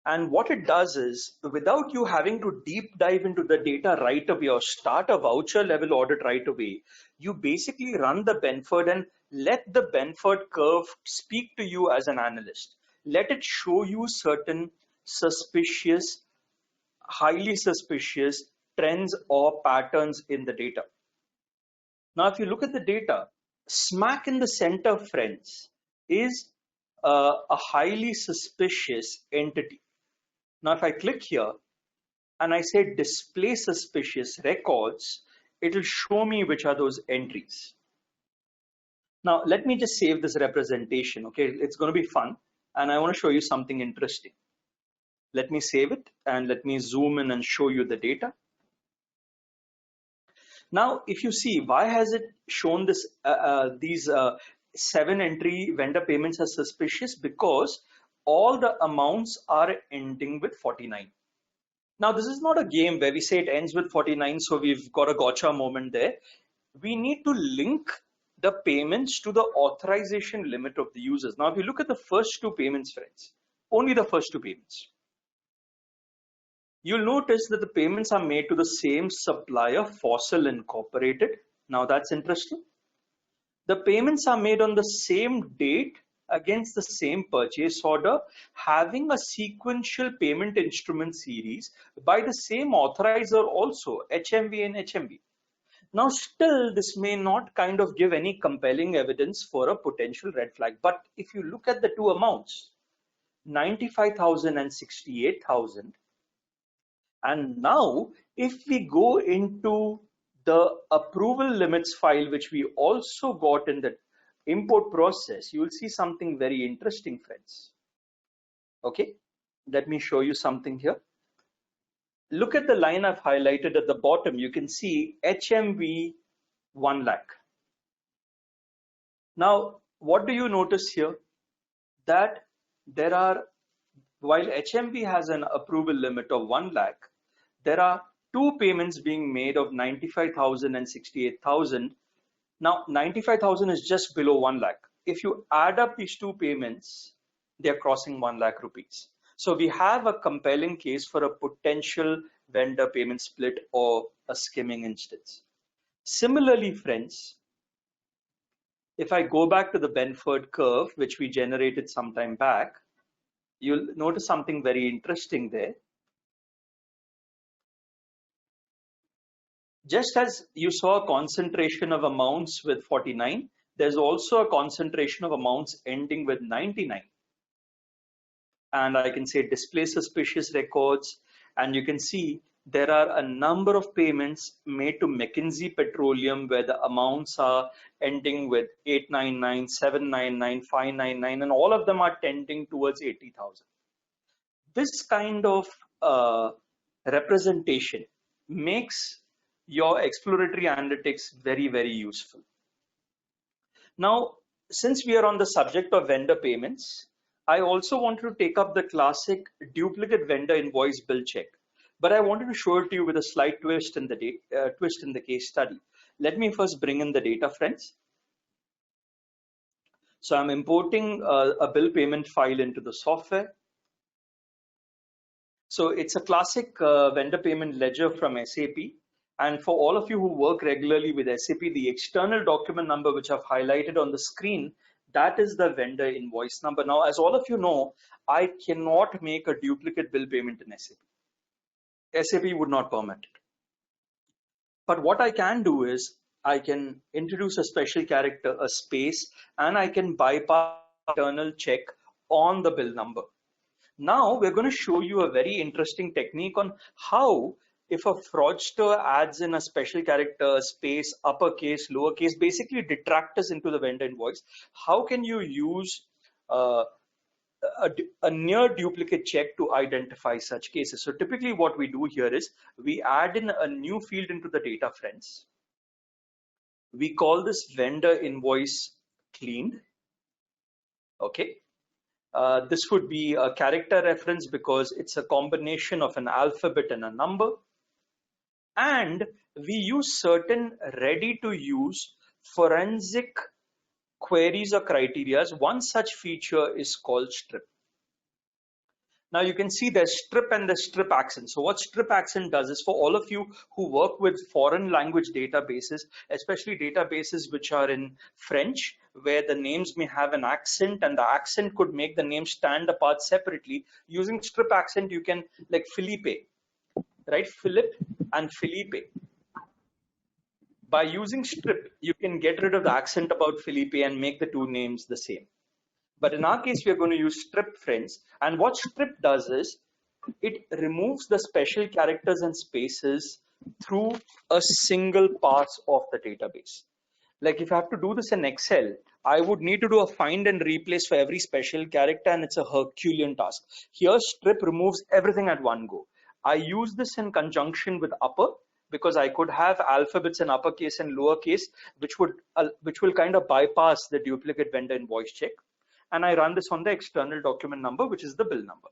And what it does is, without you having to deep dive into the data right away or start a voucher level audit right away, you basically run the Benford and let the Benford curve speak to you as an analyst. Let it show you certain suspicious, highly suspicious trends or patterns in the data. Now, if you look at the data, smack in the center, friends, is a highly suspicious entity. Now, if I click here and I say display suspicious records, it will show me which are those entries. Now, let me just save this representation. Okay, it's going to be fun. And I want to show you something interesting. Let me save it and let me zoom in and show you the data. Now, if you see, why has it shown this these 7 entry vendor payments as suspicious? Because all the amounts are ending with 49. Now, this is not a game where we say it ends with 49, so we've got a gotcha moment there. We need to link the payments to the authorization limit of the users. Now, if you look at the first 2 payments, friends, only the first 2 payments, you'll notice that the payments are made to the same supplier, Fossil Incorporated. Now, that's interesting. The payments are made on the same date against the same purchase order, having a sequential payment instrument series by the same authorizer also, HMV and HMV. Now, still, this may not kind of give any compelling evidence for a potential red flag. But if you look at the two amounts, 95,000 and 68,000, and now if we go into the approval limits file, which we also got in the import process, you will see something very interesting, friends. Okay, let me show you something here. Look at the line I've highlighted at the bottom. You can see HMV 1 lakh. Now, what do you notice here? That there are, while HMV has an approval limit of 1 lakh, there are two payments being made of 95,000 and 68,000. Now, 95,000 is just below 1 lakh. If you add up these two payments, they are crossing 1 lakh rupees. So we have a compelling case for a potential vendor payment split or a skimming instance. Similarly, friends, if I go back to the Benford curve, which we generated some time back, you'll notice something very interesting there. Just as you saw a concentration of amounts with 49, there's also a concentration of amounts ending with 99. And I can say display suspicious records, and you can see there are a number of payments made to McKinsey Petroleum where the amounts are ending with 899, 799, 599, and all of them are tending towards 80,000. This kind of representation makes your exploratory analytics very, very useful. Now, since we are on the subject of vendor payments, I also wanted to take up the classic duplicate vendor invoice bill check, but I wanted to show it to you with a slight twist in the case study. Let me first bring in the data, friends. So I'm importing a bill payment file into the software. So it's a classic vendor payment ledger from SAP. And for all of you who work regularly with SAP, the external document number, which I've highlighted on the screen, that is the vendor invoice number. Now, as all of you know, I cannot make a duplicate bill payment in SAP. SAP would not permit it. But what I can do is I can introduce a special character, a space, and I can bypass internal check on the bill number. Now, we're going to show you a very interesting technique on how, if a fraudster adds in a special character, space, uppercase, lowercase, basically detractors into the vendor invoice, how can you use a near duplicate check to identify such cases? So typically what we do here is we add in a new field into the data, friends. We call this vendor invoice cleaned. Okay. This would be a character reference because it's a combination of an alphabet and a number. And we use certain ready-to-use forensic queries or criteria. One such feature is called strip. Now you can see there's strip and the strip accent. So what strip accent does is, for all of you who work with foreign language databases, especially databases which are in French, where the names may have an accent and the accent could make the name stand apart separately, using strip accent you can, like Philippe, right? Philip and Felipe. By using strip, you can get rid of the accent about Felipe and make the two names the same. But in our case, we are going to use strip, friends. And what strip does is it removes the special characters and spaces through a single pass of the database. Like if I have to do this in Excel, I would need to do a find and replace for every special character, and it's a Herculean task. Here, strip removes everything at one go. I use this in conjunction with upper because I could have alphabets in uppercase and lowercase, which will kind of bypass the duplicate vendor invoice check. And I run this on the external document number, which is the bill number.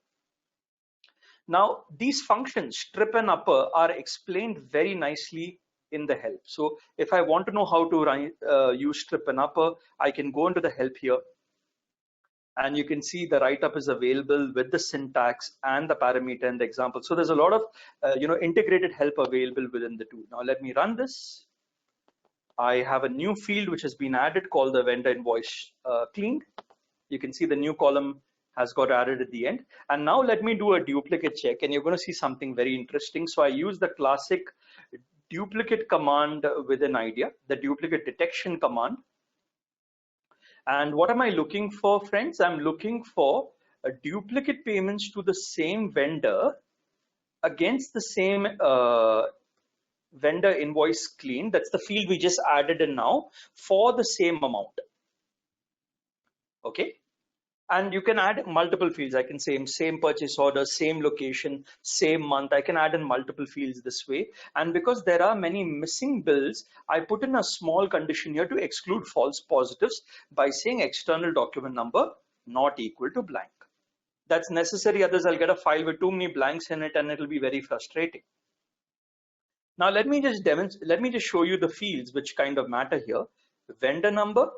Now, these functions, strip and upper, are explained very nicely in the help. So if I want to know how to use strip and upper, I can go into the help here. And you can see the write-up is available with the syntax and the parameter and the example. So there's a lot of integrated help available within the tool. Now let me run this. I have a new field which has been added called the vendor invoice cleaned. You can see the new column has got added at the end. And now let me do a duplicate check, and you're going to see something very interesting. So I use the classic duplicate command within IDEA, the duplicate detection command. And what am I looking for, friends? I'm looking for a duplicate payments to the same vendor against the same vendor invoice clean. That's the field we just added in now for the same amount. Okay. And you can add multiple fields. I can say same purchase order, same location, same month. I can add in multiple fields this way. And because there are many missing bills, I put in a small condition here to exclude false positives by saying external document number not equal to blank. That's necessary, others I'll get a file with too many blanks in it and it'll be very frustrating. Now let me just show you the fields which kind of matter here. Vendor number,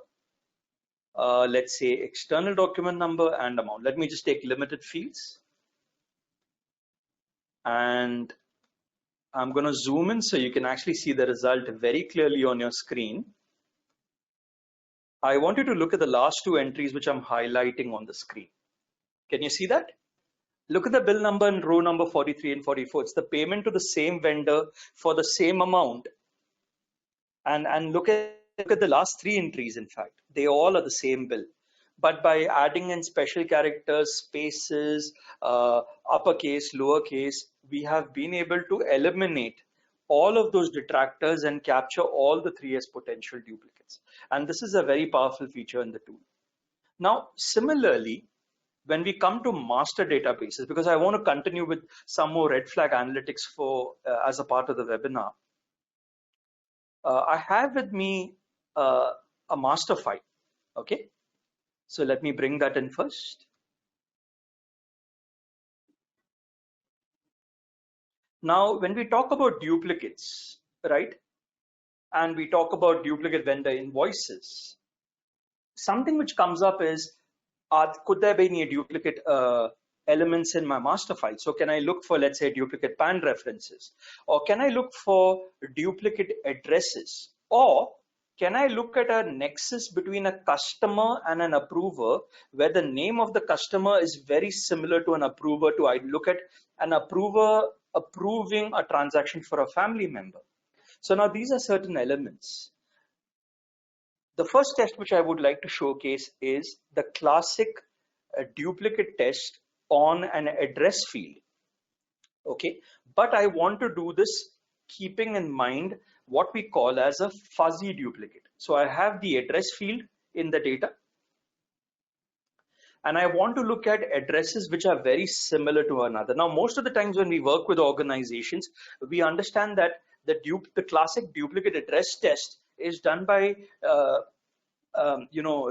let's say external document number and amount. Let me just take limited fields. And I'm going to zoom in so you can actually see the result very clearly on your screen. I want you to look at the last two entries which I'm highlighting on the screen. Can you see that? Look at the bill number and row number 43 and 44. It's the payment to the same vendor for the same amount. And look at the last three entries, in fact. They all are the same bill. But by adding in special characters, spaces, uppercase, lowercase, we have been able to eliminate all of those detractors and capture all the 3 as potential duplicates. And this is a very powerful feature in the tool. Now, similarly, when we come to master databases, because I want to continue with some more red flag analytics for as a part of the webinar, I have with me a master file. Okay, so let me bring that in first. Now, when we talk about duplicates, right, and we talk about duplicate vendor invoices, something which comes up is, could there be any duplicate elements in my master file? So can I look for, let's say, duplicate PAN references? Or can I look for duplicate addresses? Or can I look at a nexus between a customer and an approver where the name of the customer is very similar to an approver to I look at an approver approving a transaction for a family member? So now these are certain elements. The first test which I would like to showcase is the classic duplicate test on an address field. Okay, but I want to do this keeping in mind what we call as a fuzzy duplicate. So I have the address field in the data, and I want to look at addresses which are very similar to another. Now, most of the times when we work with organizations, we understand that the classic duplicate address test is done by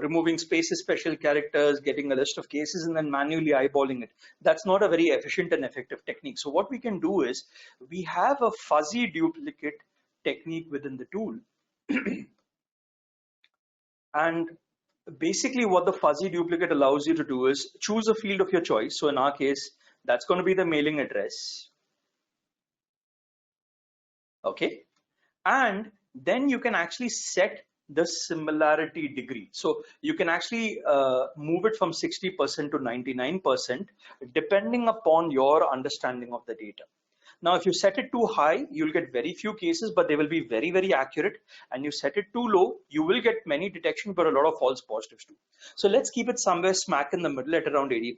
removing spaces, special characters, getting a list of cases, and then manually eyeballing it. That's not a very efficient and effective technique. So what we can do is we have a fuzzy duplicate technique within the tool. And basically what the fuzzy duplicate allows you to do is choose a field of your choice. So in our case, that's going to be the mailing address. Okay. And then you can actually set the similarity degree. So you can actually move it from 60% to 99% depending upon your understanding of the data. Now, if you set it too high, you'll get very few cases, but they will be very, very accurate. And you set it too low, you will get many detection, but a lot of false positives too. So let's keep it somewhere smack in the middle at around 80%.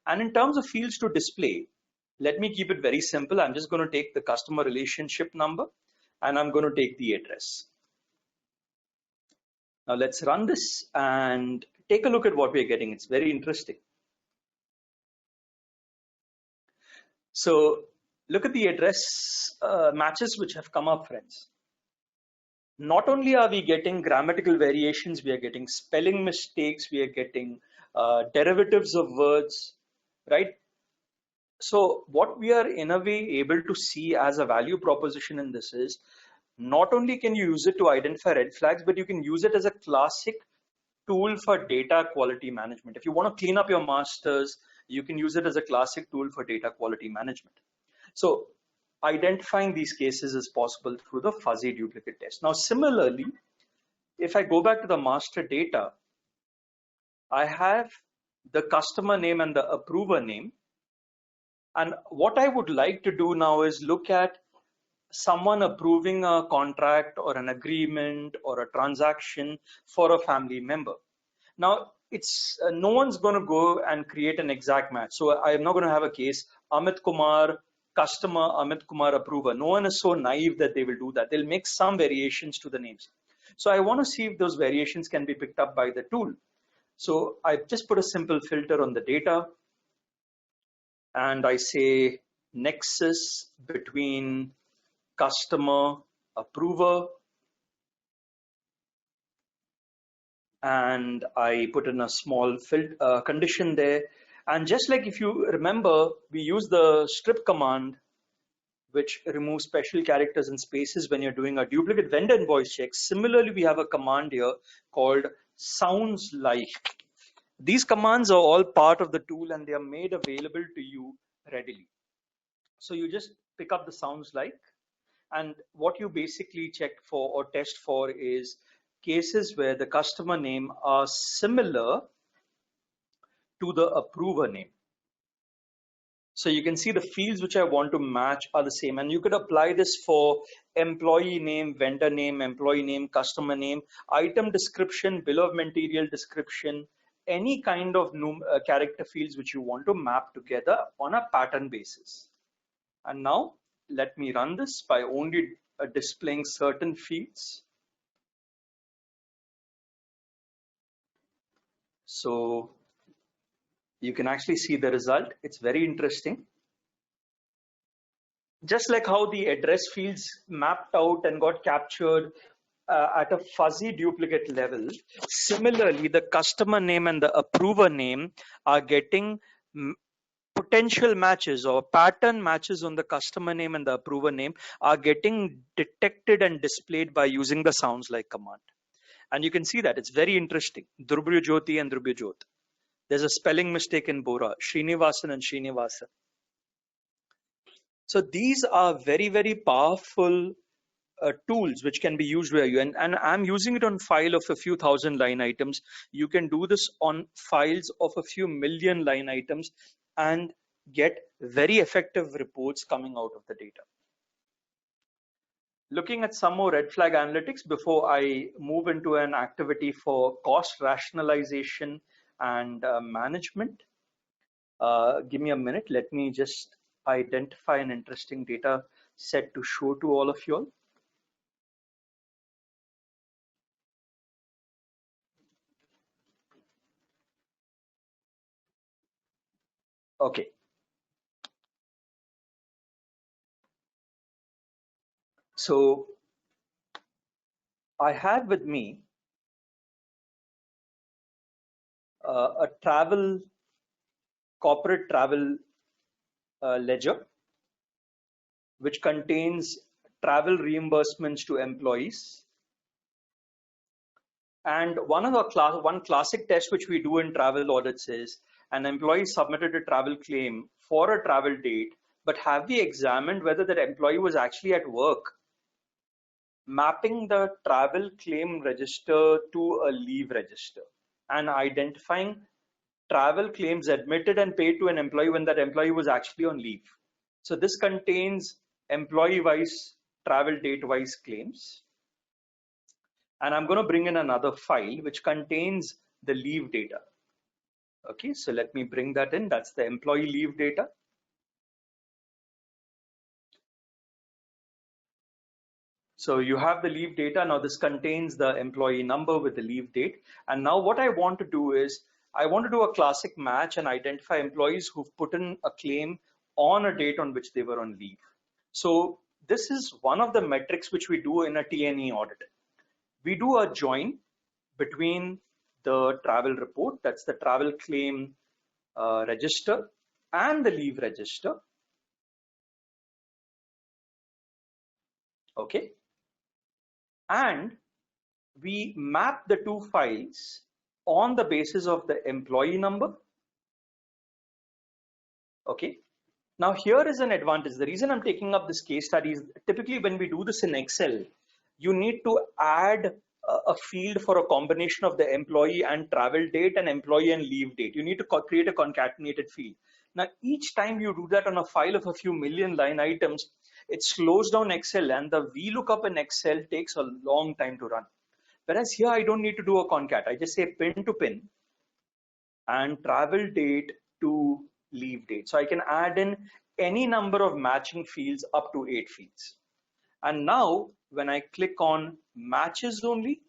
And in terms of fields to display, let me keep it very simple. I'm just going to take the customer relationship number and I'm going to take the address. Now let's run this and take a look at what we're getting. It's very interesting. So look at the address matches which have come up, friends. Not only are we getting grammatical variations, we are getting spelling mistakes, we are getting derivatives of words, right? So what we are in a way able to see as a value proposition in this is, not only can you use it to identify red flags, but you can use it as a classic tool for data quality management. If you want to clean up your masters, you can use it as a classic tool for data quality management. So identifying these cases is possible through the fuzzy duplicate test. Now, similarly, if I go back to the master data, I have the customer name and the approver name. And what I would like to do now is look at someone approving a contract or an agreement or a transaction for a family member. Now, it's no one's going to go and create an exact match. So I'm not going to have a case, Amit Kumar, customer, Amit Kumar, approver. No one is so naive that they will do that. They'll make some variations to the names. So I want to see if those variations can be picked up by the tool. So I just put a simple filter on the data, and I say nexus between customer, approver, and I put in a small condition there. And just like if you remember, we use the strip command, which removes special characters and spaces when you're doing a duplicate vendor invoice check. Similarly, we have a command here called sounds like. These commands are all part of the tool and they are made available to you readily. So you just pick up the sounds like, and what you basically check for or test for is cases where the customer name are similar to the approver name. So you can see the fields which I want to match are the same, and you could apply this for employee name, vendor name, employee name, customer name, item description, bill of material description, any kind of character fields which you want to map together on a pattern basis. And now let me run this by only displaying certain fields. So you can actually see the result. It's very interesting. Just like how the address fields mapped out and got captured at a fuzzy duplicate level, similarly, the customer name and the approver name are getting potential matches or pattern matches on the customer name and the approver name are getting detected and displayed by using the sounds like command. And you can see that it's very interesting. Drubya Jyoti and Drubya Jyot. There's a spelling mistake in Bora, Srinivasan and Srinivasan. So these are very, very powerful tools which can be used where you, and I'm using it on file of a few thousand line items. You can do this on files of a few million line items and get very effective reports coming out of the data. Looking at some more red flag analytics before I move into an activity for cost rationalization and management. Give me a minute. Let me just identify an interesting data set to show to all of you all. Okay. So I have with me a corporate travel ledger, which contains travel reimbursements to employees. And one classic test which we do in travel audits is an employee submitted a travel claim for a travel date, but have we examined whether that employee was actually at work? Mapping the travel claim register to a leave register and identifying travel claims admitted and paid to an employee when that employee was actually on leave. So this contains employee-wise, travel date-wise claims. And I'm going to bring in another file which contains the leave data. Okay, so let me bring that in. That's the employee leave data. So you have the leave data. Now this contains the employee number with the leave date. And now what I want to do is I want to do a classic match and identify employees who've put in a claim on a date on which they were on leave. So this is one of the metrics which we do in a T&E audit. We do a join between the travel report, that's the travel claim register, and the leave register. Okay. And we map the two files on the basis of the employee number. Okay. Now here is an advantage. The reason I'm taking up this case study is typically when we do this in Excel, you need to add a field for a combination of the employee and travel date and employee and leave date. You need to create a concatenated field. Now each time you do that on a file of a few million line items, it slows down Excel, and the VLOOKUP in Excel takes a long time to run. Whereas here I don't need to do a concat. I just say pin to pin and travel date to leave date. So I can add in any number of matching fields up to 8 fields. And now when I click on matches only,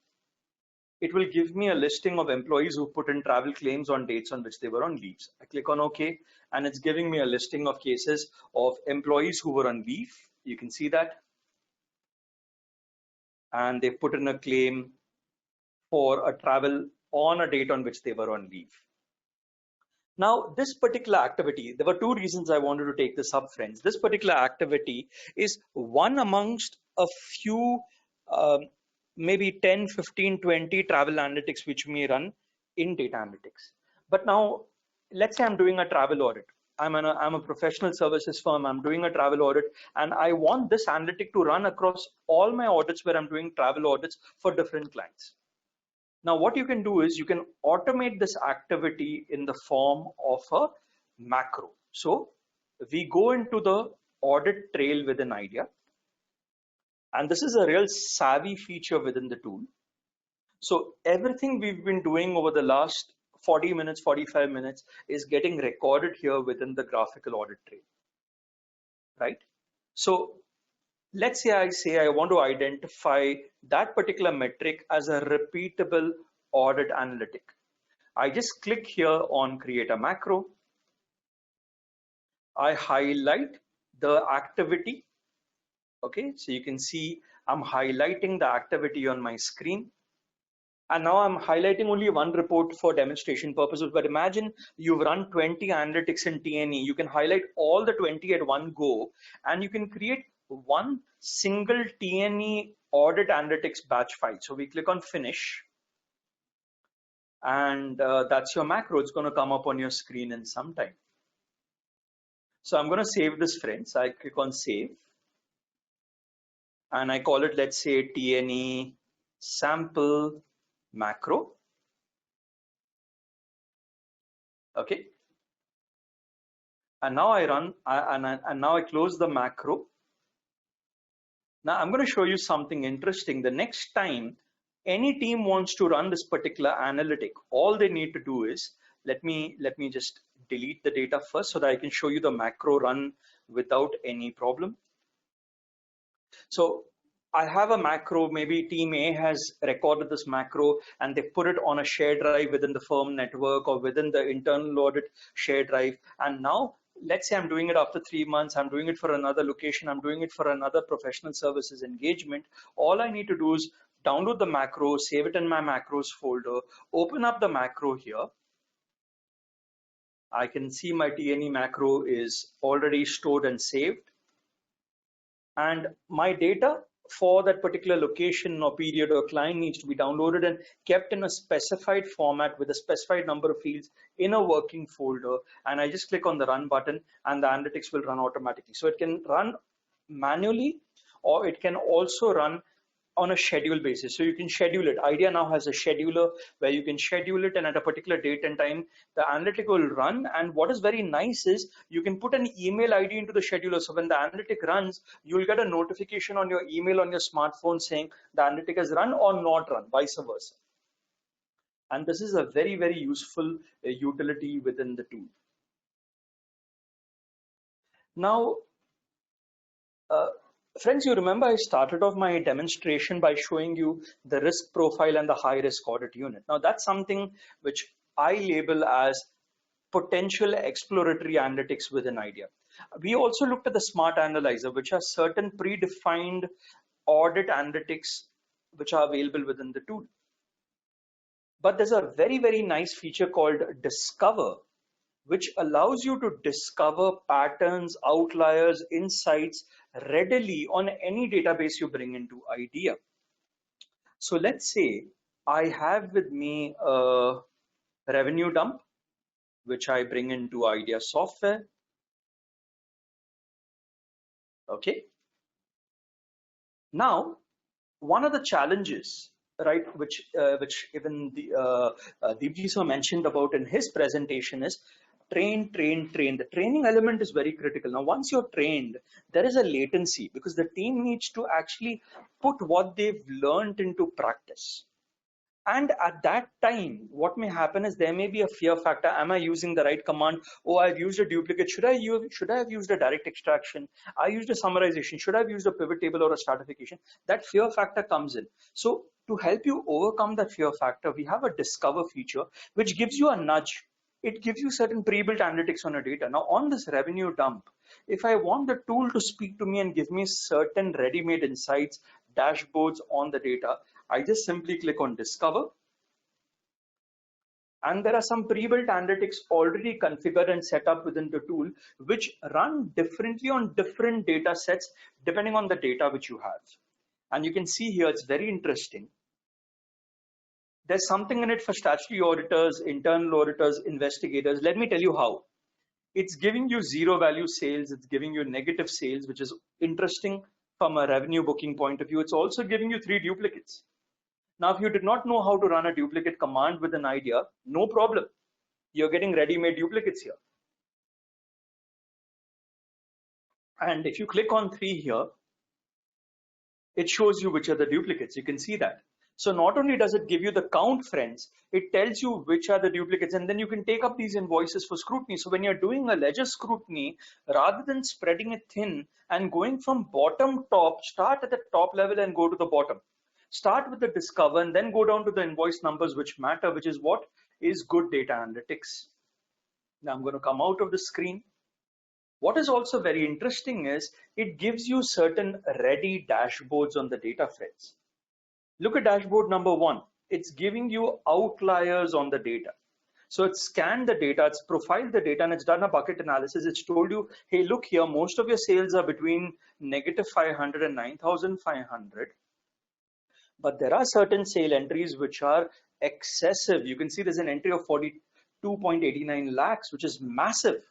it will give me a listing of employees who put in travel claims on dates on which they were on leaves. I click on OK, and it's giving me a listing of cases of employees who were on leave. You can see that. And they put in a claim for a travel on a date on which they were on leave. Now, this particular activity, there were two reasons I wanted to take this up, friends. This particular activity is one amongst a few, maybe 10, 15, 20 travel analytics which may run in data analytics. But now, let's say I'm doing a travel audit. I'm a professional services firm. I'm doing a travel audit, and I want this analytic to run across all my audits where I'm doing travel audits for different clients. Now, what you can do is you can automate this activity in the form of a macro. So we go into the audit trail within IDEA, and this is a real savvy feature within the tool. So everything we've been doing over the last 40 minutes, 45 minutes is getting recorded here within the graphical audit trail, right? So let's say I want to identify that particular metric as a repeatable audit analytic. I just click here on create a macro. I highlight the activity. Okay, so you can see I'm highlighting the activity on my screen. And now I'm highlighting only one report for demonstration purposes, but imagine you've run 20 analytics in TNE. You can highlight all the 20 at one go, and you can create one single TNE audit analytics batch file. So we click on finish, and that's your macro. It's going to come up on your screen in some time. So I'm going to save this, friends. I click on save, and I call it, let's say, TNE sample macro. Okay, and now I run and now I close the macro. Now I'm going to show you something interesting. The next time any team wants to run this particular analytic, all they need to do is, let me just delete the data first so that I can show you the macro run without any problem. So I have a macro, maybe team A has recorded this macro and they put it on a shared drive within the firm network or within the internal audit shared drive. And now let's say I'm doing it after 3 months, I'm doing it for another location, I'm doing it for another professional services engagement. All I need to do is download the macro, save it in my macros folder, open up the macro here. I can see my TNE macro is already stored and saved. And my data for that particular location or period or client needs to be downloaded and kept in a specified format with a specified number of fields in a working folder. And I just click on the run button and the analytics will run automatically. So it can run manually, or it can also run on a schedule basis. So you can schedule it. IDEA now has a scheduler where you can schedule it, and at a particular date and time, the analytic will run. And what is very nice is you can put an email ID into the scheduler. So when the analytic runs, you'll get a notification on your email on your smartphone saying the analytic has run or not run, vice versa. And this is a very, very useful utility within the tool. Now, friends, you remember I started off my demonstration by showing you the risk profile and the high risk audit unit. Now that's something which I label as potential exploratory analytics within IDEA. We also looked at the smart analyzer, which has certain predefined audit analytics which are available within the tool. But there's a very, very nice feature called Discover, which allows you to discover patterns, outliers, insights readily on any database you bring into IDEA. So let's say I have with me a revenue dump, which I bring into IDEA software. Okay. Now, one of the challenges, right, which even the Deepji sir mentioned about in his presentation is train. The training element is very critical. Now, once you're trained, there is a latency because the team needs to actually put what they've learned into practice. And at that time, what may happen is there may be a fear factor. Am I using the right command? Oh, I've used a duplicate. Should I have used a direct extraction? I used a summarization. Should I have used a pivot table or a stratification? That fear factor comes in. So to help you overcome that fear factor, we have a discover feature, which gives you a nudge. It gives you certain pre-built analytics on your data. Now on this revenue dump, if I want the tool to speak to me and give me certain ready-made insights, dashboards on the data, I just simply click on discover. And there are some pre-built analytics already configured and set up within the tool, which run differently on different data sets, depending on the data which you have. And you can see here, it's very interesting. There's something in it for statutory auditors, internal auditors, investigators. Let me tell you how. It's giving you zero value sales. It's giving you negative sales, which is interesting from a revenue booking point of view. It's also giving you 3 duplicates. Now, if you did not know how to run a duplicate command with an idea, no problem. You're getting ready-made duplicates here. And if you click on 3 here, it shows you which are the duplicates. You can see that. So not only does it give you the count, friends, it tells you which are the duplicates, and then you can take up these invoices for scrutiny. So when you're doing a ledger scrutiny, rather than spreading it thin and going from bottom top, start at the top level and go to the bottom. Start with the discover and then go down to the invoice numbers which matter, which is what is good data analytics. Now I'm going to come out of the screen. What is also very interesting is it gives you certain ready dashboards on the data, friends. Look at dashboard number 1. It's giving you outliers on the data. So it's scanned the data, it's profiled the data, and it's done a bucket analysis. It's told you, hey, look here, most of your sales are between -500 and 9,500. But there are certain sale entries which are excessive. You can see there's an entry of 42.89 lakhs, which is massive.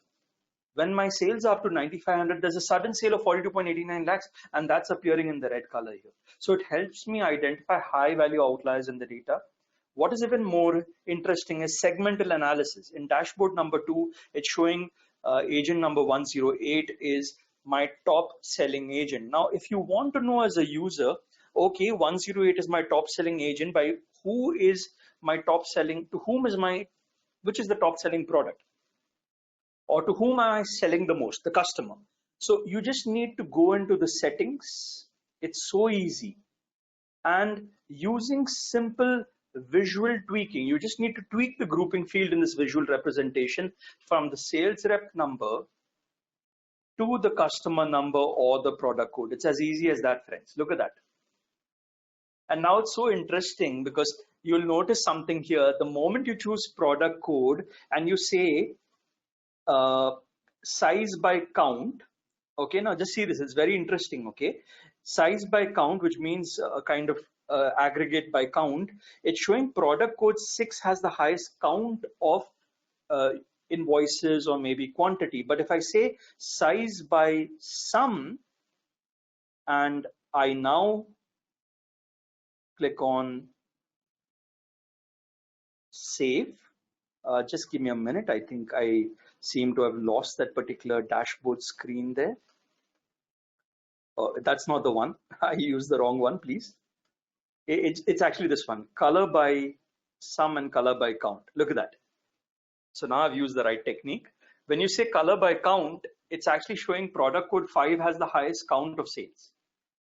When my sales are up to 9,500, there's a sudden sale of 42.89 lakhs, and that's appearing in the red color here. So it helps me identify high value outliers in the data. What is even more interesting is segmental analysis. In dashboard number 2, it's showing agent number 108 is my top selling agent. Now, if you want to know as a user, okay, 108 is my top selling agent, by who is my top selling, to whom is my, which is the top selling product? Or to whom am I selling the most? The customer. So you just need to go into the settings. It's so easy. And using simple visual tweaking, you just need to tweak the grouping field in this visual representation from the sales rep number to the customer number or the product code. It's as easy as that, friends. Look at that. And now it's so interesting because you'll notice something here. The moment you choose product code and you say size by count, okay, now just see this, it's very interesting. Okay, size by count, which means a kind of aggregate by count. It's showing product code 6 has the highest count of invoices or maybe quantity. But if I say size by sum and I now click on save, just give me a minute. I think I seem to have lost that particular dashboard screen there. Oh, that's not the one. I used the wrong one, please. It's actually this one, color by sum and color by count. Look at that. So now I've used the right technique. When you say color by count, it's actually showing product code 5 has the highest count of sales.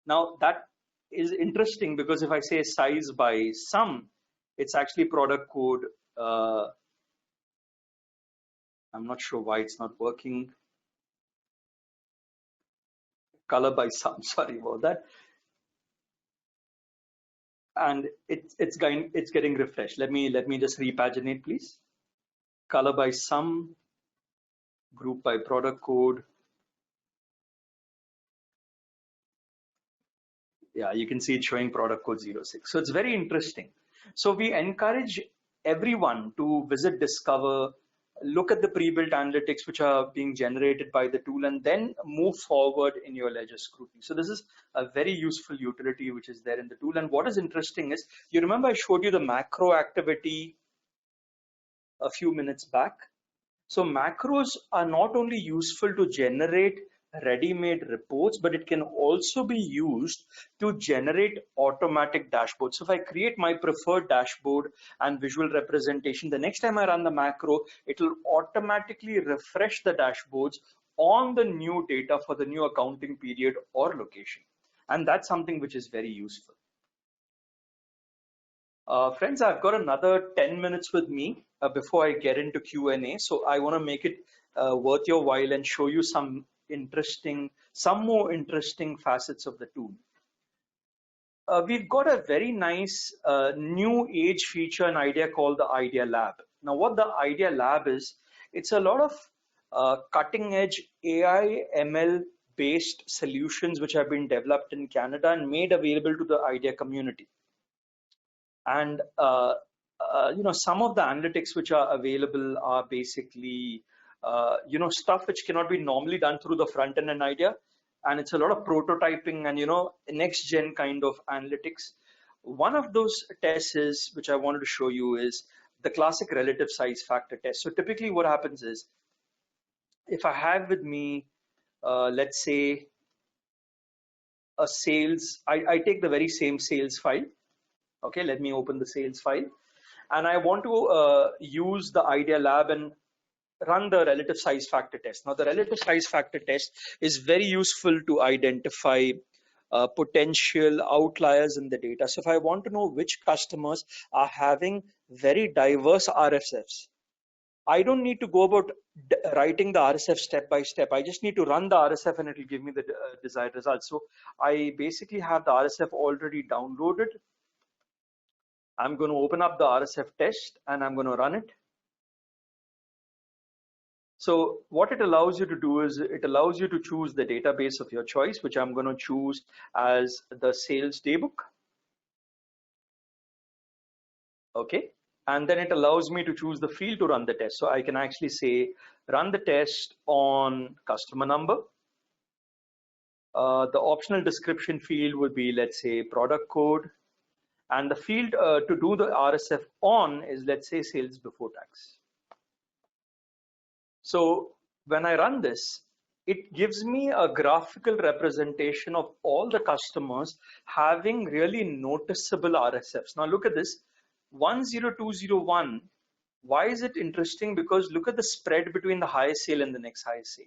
Now that is interesting because if I say size by sum, it's actually product code. I'm not sure why it's not working. Color by sum, sorry about that. And it's getting refreshed. Let me just repaginate, please. Color by sum, group by product code. Yeah, you can see it showing product code 06. So it's very interesting. So we encourage everyone to visit Discover, look at the pre-built analytics which are being generated by the tool, and then move forward in your ledger scrutiny. So this is a very useful utility which is there in the tool. And what is interesting is, you remember I showed you the macro activity a few minutes back. So macros are not only useful to generate ready-made reports, but it can also be used to generate automatic dashboards. So if I create my preferred dashboard and visual representation, the next time I run the macro, it will automatically refresh the dashboards on the new data for the new accounting period or location. And that's something which is very useful. Friends, I've got another 10 minutes with me before I get into Q&A. So I want to make it worth your while and show you some more interesting facets of the tool. We've got a very nice new age feature and idea called the Idea Lab. Now, what the Idea Lab is, it's a lot of cutting edge AI ML based solutions which have been developed in Canada and made available to the Idea community. And some of the analytics which are available are basically stuff which cannot be normally done through the front end and Idea, and it's a lot of prototyping and next gen kind of analytics. One of those tests is, which I wanted to show you, is the classic relative size factor test. So typically what happens is, if I have with me let's say a sales, I take the very same sales file. Okay, let me open the sales file, and I want to use the Idea Lab and run the relative size factor test. Now, the relative size factor test is very useful to identify potential outliers in the data. So if I want to know which customers are having very diverse RSFs, I don't need to go about writing the RSF step by step. I just need to run the RSF and it will give me the desired results. So I basically have the RSF already downloaded. I'm going to open up the RSF test and I'm going to run it. So what it allows you to do is, it allows you to choose the database of your choice, which I'm going to choose as the sales daybook. Okay. And then it allows me to choose the field to run the test. So I can actually say, run the test on customer number. The optional description field would be, let's say, product code. And the field to do the RSF on is, let's say, sales before tax. So when I run this, it gives me a graphical representation of all the customers having really noticeable RSFs. Now look at this, 10201. Why is it interesting? Because look at the spread between the highest sale and the next highest sale.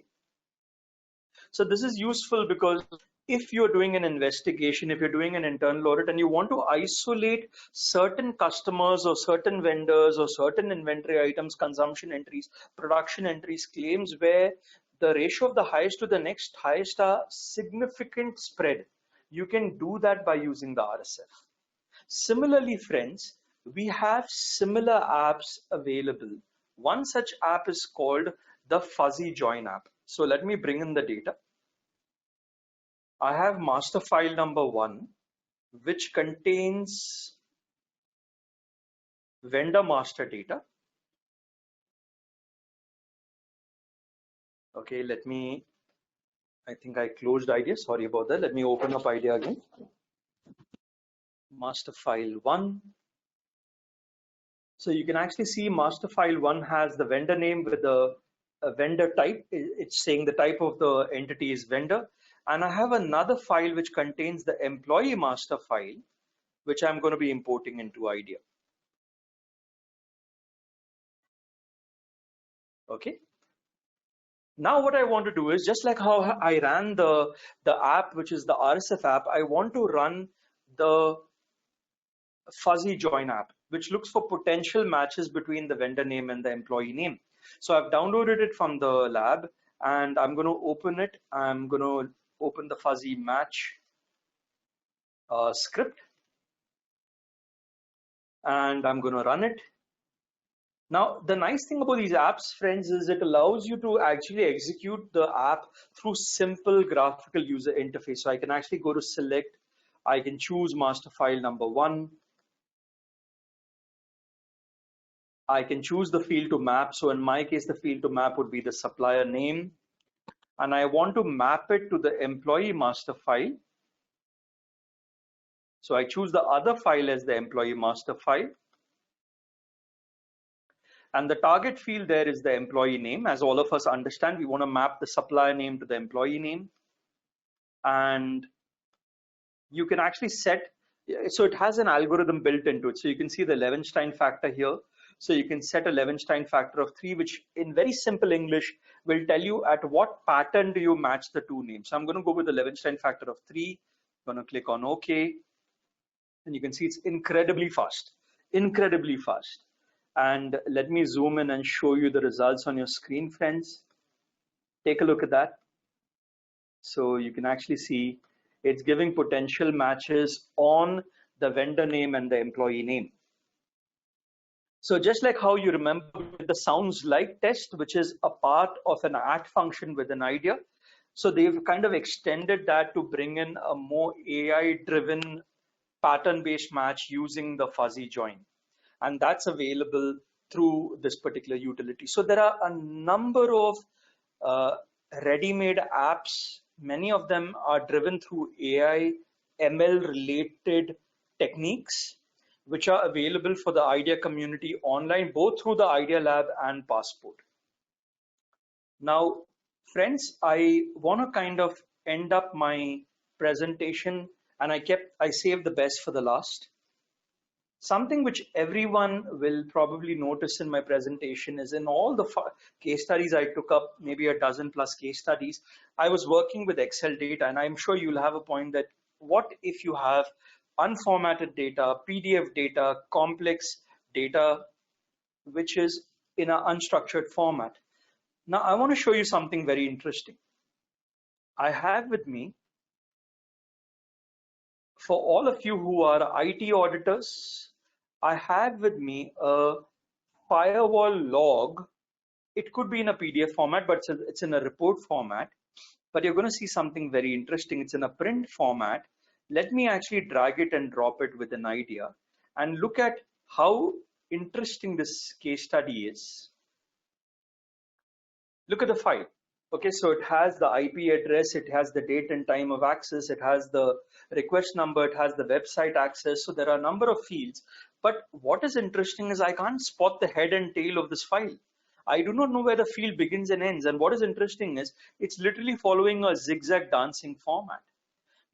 So this is useful because if you're doing an investigation, if you're doing an internal audit and you want to isolate certain customers or certain vendors or certain inventory items, consumption entries, production entries, claims where the ratio of the highest to the next highest are significant spread, you can do that by using the RSF. Similarly, friends, we have similar apps available. One such app is called the Fuzzy Join app. So let me bring in the data. I have master file number 1, which contains vendor master data. Okay, I think I closed Idea. Sorry about that. Let me open up Idea again. Master file 1. So you can actually see master file 1 has the vendor name with the vendor type. It's saying the type of the entity is vendor. And I have another file which contains the employee master file, which I'm going to be importing into Idea. Okay. Now what I want to do is, just like how I ran the app, which is the RSF app, I want to run the Fuzzy Join app, which looks for potential matches between the vendor name and the employee name. So I've downloaded it from the lab and I'm going to open it. I'm going to open the fuzzy match script and I'm going to run it. Now, the nice thing about these apps, friends, is it allows you to actually execute the app through simple graphical user interface. So I can actually go to select, I can choose master file number 1. I can choose the field to map. So in my case, the field to map would be the supplier name. And I want to map it to the employee master file. So I choose the other file as the employee master file. And the target field there is the employee name. As all of us understand, we want to map the supplier name to the employee name. And you can actually set, so it has an algorithm built into it. So you can see the Levenshtein factor here. So you can set a Levenshtein factor of 3, which in very simple English will tell you at what pattern do you match the two names. So I'm going to go with the Levenshtein factor of 3. I'm going to click on OK. And you can see it's incredibly fast, incredibly fast. And let me zoom in and show you the results on your screen, friends. Take a look at that. So you can actually see it's giving potential matches on the vendor name and the employee name. So just like how you remember the sounds like test, which is a part of an AT function with an idea. So they've kind of extended that to bring in a more AI-driven pattern-based match using the fuzzy join. And that's available through this particular utility. So there are a number of ready-made apps. Many of them are driven through AI, ML related techniques, which are available for the IDEA community online, both through the IDEA Lab and Passport. Now, friends, I want to kind of end up my presentation, and I saved the best for the last. Something which everyone will probably notice in my presentation is in all the case studies I took up, maybe a dozen plus case studies, I was working with Excel data, and I'm sure you'll have a point that what if you have unformatted data, PDF data, complex data, which is in an unstructured format. Now, I want to show you something very interesting. I have with me, for all of you who are IT auditors, I have with me a firewall log. It could be in a PDF format, but it's in a report format. But you're going to see something very interesting. It's in a print format. Let me actually drag it and drop it with an idea and look at how interesting this case study is. Look at the file. Okay, so it has the IP address, it has the date and time of access, it has the request number, it has the website access. So there are a number of fields. But what is interesting is I can't spot the head and tail of this file. I do not know where the field begins and ends. And what is interesting is it's literally following a zigzag dancing format.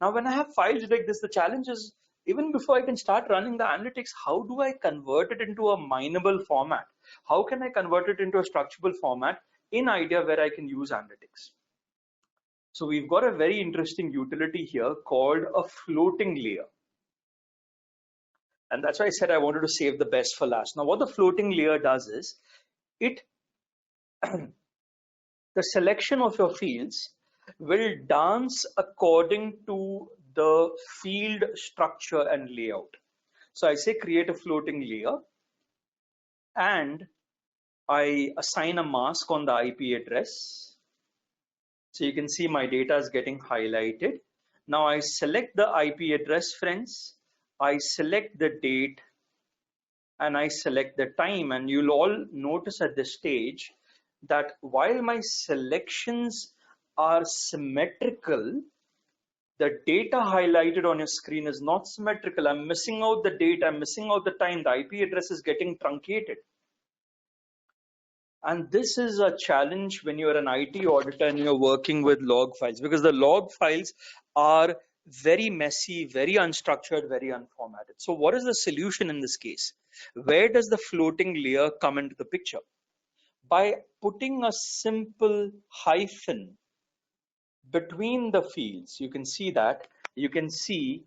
Now, when I have files like this, the challenge is even before I can start running the analytics, how do I convert it into a mineable format? How can I convert it into a structurable format in IDEA where I can use analytics? So we've got a very interesting utility here called a floating layer. And that's why I said I wanted to save the best for last. Now, what the floating layer does is it the selection of your fields will dance according to the field structure and layout. So I say create a floating layer and I assign a mask on the IP address. So you can see my data is getting highlighted. Now I select the IP address, friends. I select the date and I select the time, and you'll all notice at this stage that while my selections are symmetrical, the data highlighted on your screen is not symmetrical. I'm missing out the date, I'm missing out the time, the IP address is getting truncated. And this is a challenge when you're an IT auditor and you're working with log files, because the log files are very messy, very unstructured, very unformatted. So what is the solution in this case? Where does the floating layer come into the picture? By putting a simple hyphen between the fields. You can see that. You can see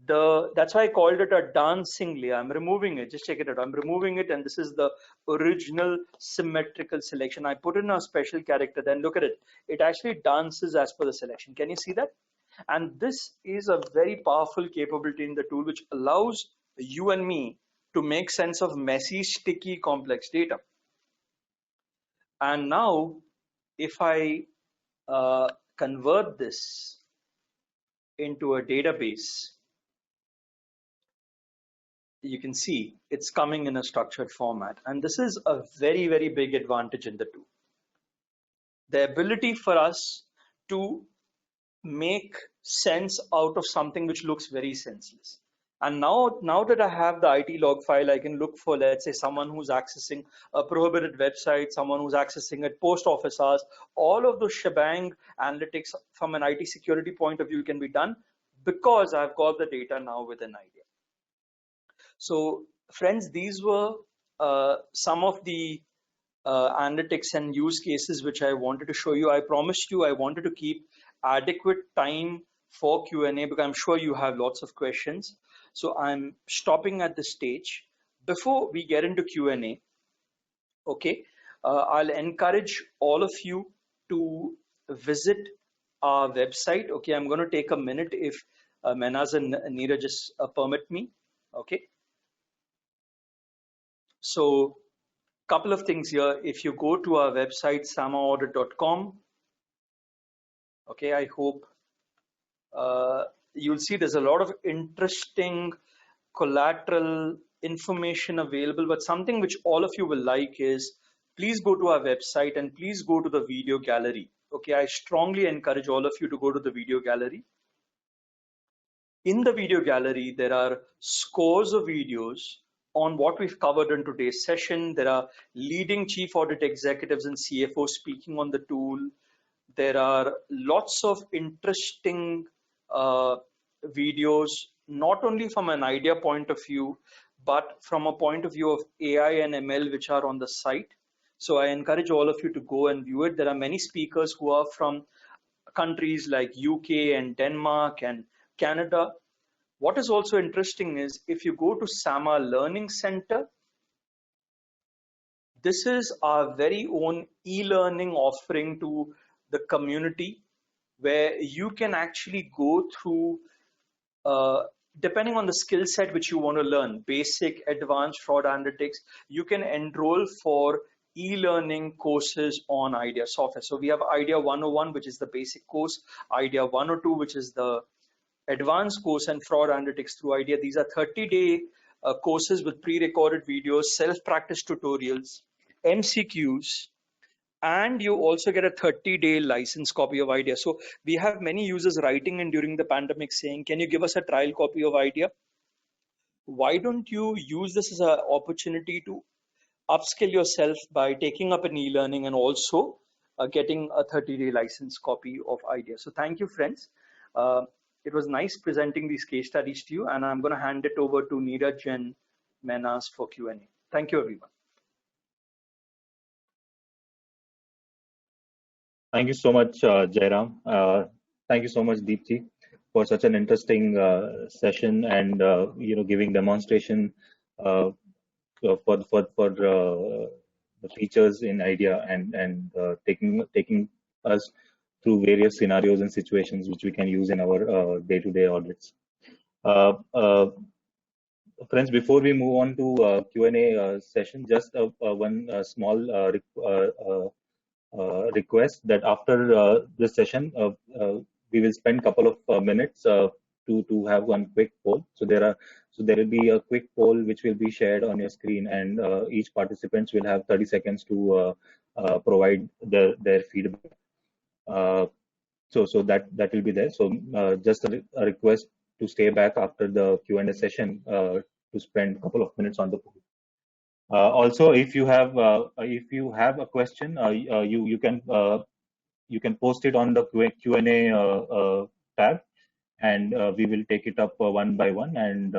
that's why I called it a dancing layer. I'm removing it. Just check it out. I'm removing it, and this is the original symmetrical selection. I put in a special character. Then look at it. It actually dances as per the selection. Can you see that? And this is a very powerful capability in the tool, which allows you and me to make sense of messy, sticky, complex data. And now, if I convert this into a database, you can see it's coming in a structured format. And this is a very, very big advantage in the tool. The ability for us to make sense out of something which looks very senseless. And now that I have the IT log file, I can look for, let's say, someone who's accessing a prohibited website, someone who's accessing at post office hours. All of those shebang analytics from an IT security point of view can be done because I've got the data now with an idea. So friends, these were some of the analytics and use cases which I wanted to show you. I promised you I wanted to keep adequate time for Q&A because I'm sure you have lots of questions. So I'm stopping at this stage. Before we get into Q&A, okay, I'll encourage all of you to visit our website. Okay, I'm going to take a minute if Mehnaz and Neeraj just permit me. Okay. So couple of things here. If you go to our website, samaAudit.com, okay, I hope you'll see there's a lot of interesting collateral information available, but something which all of you will like is please go to our website and please go to the video gallery. Okay, I strongly encourage all of you to go to the video gallery. In the video gallery, there are scores of videos on what we've covered in today's session. There are leading chief audit executives and CFOs speaking on the tool. There are lots of interesting videos, not only from an idea point of view, but from a point of view of AI and ML, which are on the site. So I encourage all of you to go and view it. There are many speakers who are from countries like UK and Denmark and Canada. What is also interesting is if you go to SAMA Learning Center, this is our very own e-learning offering to the community where you can actually go through, depending on the skill set which you want to learn, basic, advanced fraud analytics, you can enroll for e-learning courses on IDEA software. So we have IDEA 101, which is the basic course, IDEA 102, which is the advanced course, and fraud analytics through IDEA. These are 30-day courses with pre-recorded videos, self-practice tutorials, MCQs, and you also get a 30-day license copy of IDEA. So we have many users writing in during the pandemic saying, can you give us a trial copy of IDEA? Why don't you use this as an opportunity to upskill yourself by taking up an e-learning and also getting a 30-day license copy of IDEA? So thank you, friends. It was nice presenting these case studies to you, and I'm going to hand it over to Neeraj and Mehnaz for Q&A. Thank you, everyone. Thank you so much, Jairam. Thank you so much, Deepti, for such an interesting session and giving demonstration for the features in IDEA and taking us through various scenarios and situations which we can use in our day-to-day audits. Friends, before we move on to Q&A session, just one small request that after this session, we will spend a couple of minutes to have one quick poll. So there will be a quick poll which will be shared on your screen, and each participants will have 30 seconds to provide their feedback. So that will be there. So just a request to stay back after the Q&A session to spend a couple of minutes on the poll. Also, if you have a question, you can post it on the Q&A tab, and we will take it up one by one and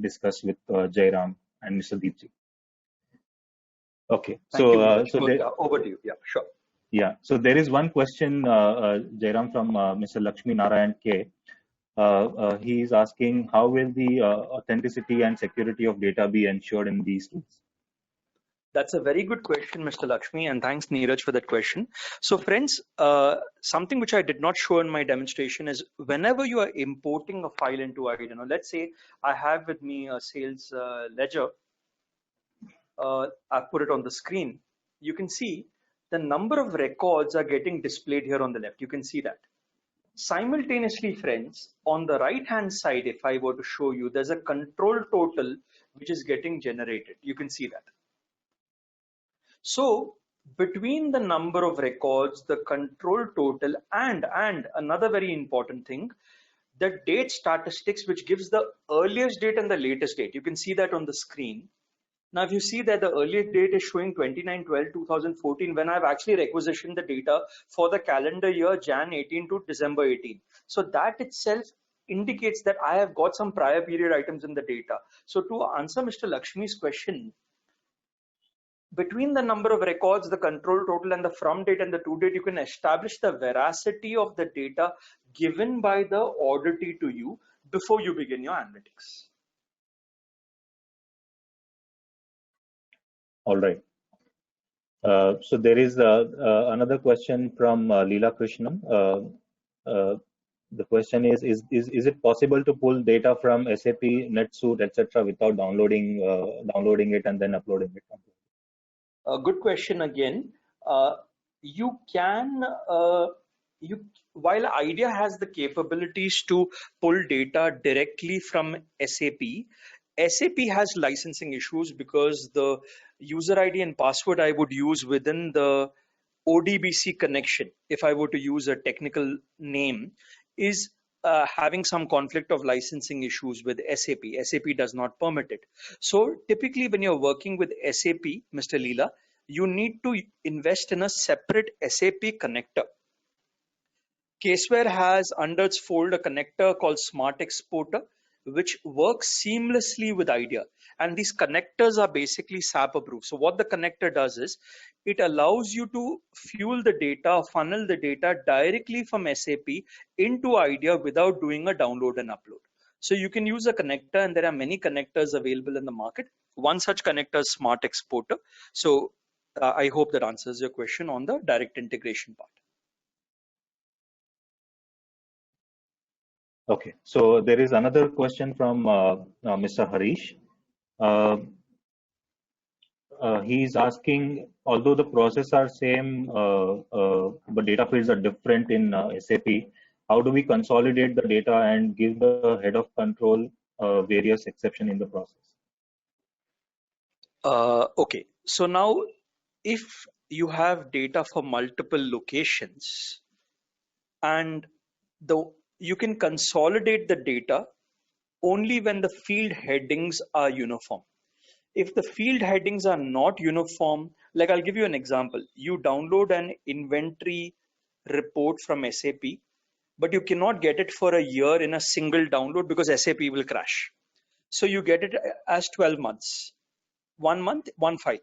discuss with Jairam and Mr. Deepji. Okay, over to you. Yeah, sure. Yeah, so there is one question, Jairam, from Mr. Lakshmi Narayan K. He is asking, how will the authenticity and security of data be ensured in these tools? That's a very good question, Mr. Lakshmi, and thanks, Neeraj, for that question. So friends, something which I did not show in my demonstration is whenever you are importing a file into IDEA, let's say I have with me a sales ledger, I've put it on the screen. You can see the number of records are getting displayed here on the left. You can see that. Simultaneously, friends, on the right hand side, if I were to show you, there's a control total which is getting generated. You can see that. So between the number of records, the control total, and another very important thing, the date statistics, which gives the earliest date and the latest date. You can see that on the screen. Now, if you see that the earliest date is showing 29/12/2014, when I've actually requisitioned the data for the calendar year Jan 18 to December 18. So that itself indicates that I have got some prior period items in the data. So to answer Mr. Lakshmi's question, between the number of records, the control total, and the from date and the to date, you can establish the veracity of the data given by the auditee to you before you begin your analytics. All right. So there is another question from Leela Krishnan. The question is it possible to pull data from SAP, NetSuite, etc., without downloading it and then uploading it? A good question again. You can, while IDEA has the capabilities to pull data directly from SAP, SAP has licensing issues because the user ID and password I would use within the ODBC connection, if I were to use a technical name, is having some conflict of licensing issues with SAP. SAP does not permit it. So typically when you're working with SAP, Mr. Leela, you need to invest in a separate SAP connector. Caseware has under its fold a connector called Smart Exporter, which works seamlessly with IDEA. And these connectors are basically SAP approved. So what the connector does is it allows you to fuel the data, funnel the data directly from SAP into IDEA without doing a download and upload. So you can use a connector, and there are many connectors available in the market. One such connector is Smart Exporter. So I hope that answers your question on the direct integration part. Okay, so there is another question from Mr. Harish. He's asking, although the process are same, but data fields are different in SAP, how do we consolidate the data and give the head of control various exception in the process? Okay, so now if you have data for multiple locations and you can consolidate the data only when the field headings are uniform. If the field headings are not uniform, like I'll give you an example. You download an inventory report from SAP, but you cannot get it for a year in a single download because SAP will crash. So you get it as 12 months, 1 month, one file.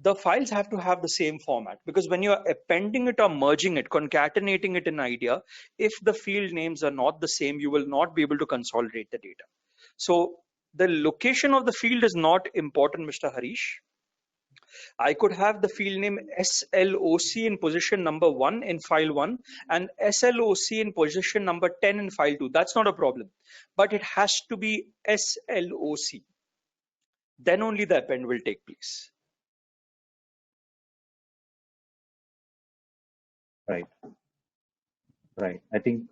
The files have to have the same format, because when you're appending it or merging it, concatenating it in IDEA, if the field names are not the same, you will not be able to consolidate the data. So the location of the field is not important, Mr. Harish. I could have the field name SLOC in position number 1 in file 1 and SLOC in position number 10 in file 2. That's not a problem, but it has to be SLOC. Then only the append will take place. Right. I think,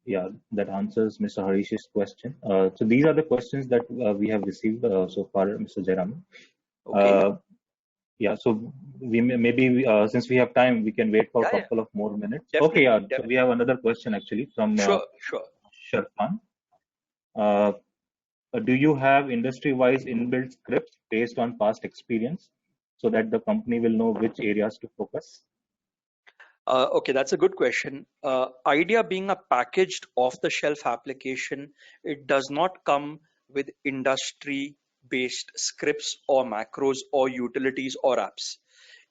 yeah, that answers Mr. Harish's question. So these are the questions that we have received so far, Mr. Jairam. Okay. Yeah, so we maybe since we have time, we can wait for a couple of more minutes. Definitely, okay, yeah. definitely. So we have another question actually from Sure. Sharfan. Do you have industry-wise inbuilt scripts based on past experience so that the company will know which areas to focus? Okay, that's a good question. IDEA being a packaged off-the-shelf application, it does not come with industry-based scripts or macros or utilities or apps.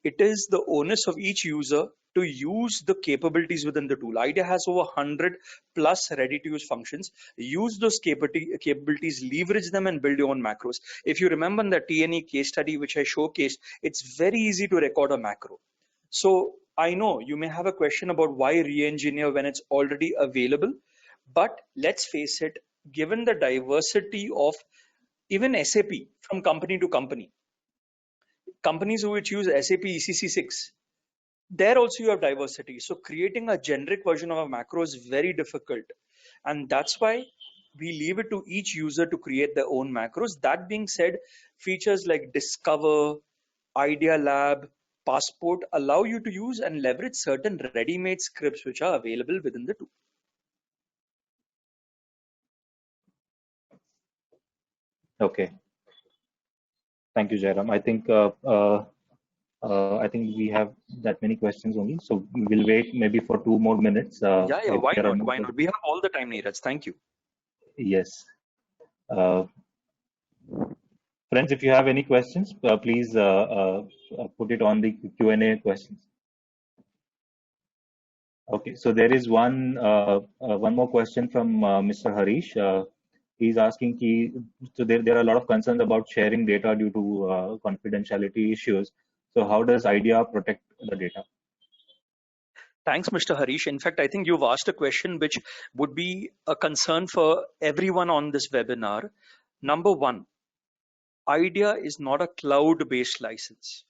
It is the onus of each user to use the capabilities within the tool. IDEA has over 100 plus ready-to-use functions. Use those capabilities, leverage them, and build your own macros. If you remember in the TNE case study which I showcased, it's very easy to record a macro. So I know you may have a question about why re-engineer when it's already available, but let's face it, given the diversity of even SAP from company to company, companies which use SAP ECC6, there also you have diversity. So creating a generic version of a macro is very difficult. And that's why we leave it to each user to create their own macros. That being said, features like Discover, Idea Lab, Passport allow you to use and leverage certain ready-made scripts which are available within the tool. Okay. Thank you, Jairam. I think we have that many questions only, so we will wait maybe for 2 more minutes. Yeah, if why there are not? no Why not? We have all the time, Neeraj. Thank you. Yes. Friends, if you have any questions, please put it on the Q&A questions. Okay, so there is one more question from Mr. Harish. He's asking, so there are a lot of concerns about sharing data due to confidentiality issues. So how does IDEA protect the data? Thanks, Mr. Harish. In fact, I think you've asked a question which would be a concern for everyone on this webinar. Number one, IDEA is not a cloud-based license.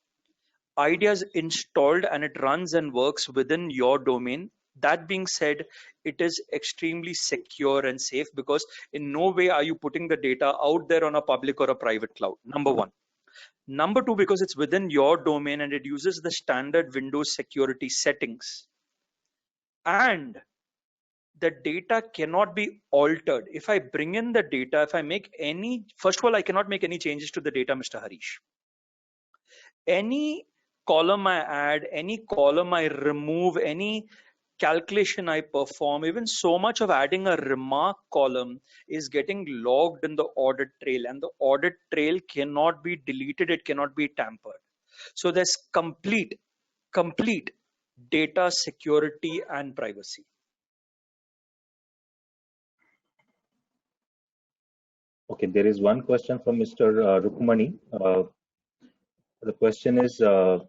IDEA is installed and it runs and works within your domain. That being said, it is extremely secure and safe because in no way are you putting the data out there on a public or a private cloud. Number one. Number two, because it's within your domain and it uses the standard Windows security settings. And the data cannot be altered. If I bring in the data, if I make any, first of all, I cannot make any changes to the data, Mr. Harish. Any column I add, any column I remove, any calculation I perform, even so much of adding a remark column is getting logged in the audit trail, and the audit trail cannot be deleted, it cannot be tampered. So there's complete data security and privacy. Okay, there is one question from Mr. Rukmani. The question is, so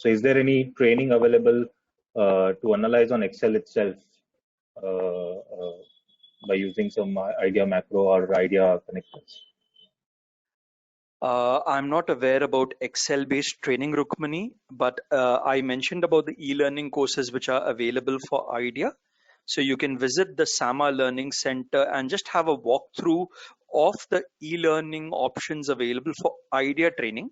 is there any training available to analyze on Excel itself by using some IDEA macro or IDEA connectors? I'm not aware about Excel-based training, Rukmani, but I mentioned about the e-learning courses which are available for IDEA. So you can visit the SAMA Learning Center and just have a walkthrough of the e-learning options available for IDEA training.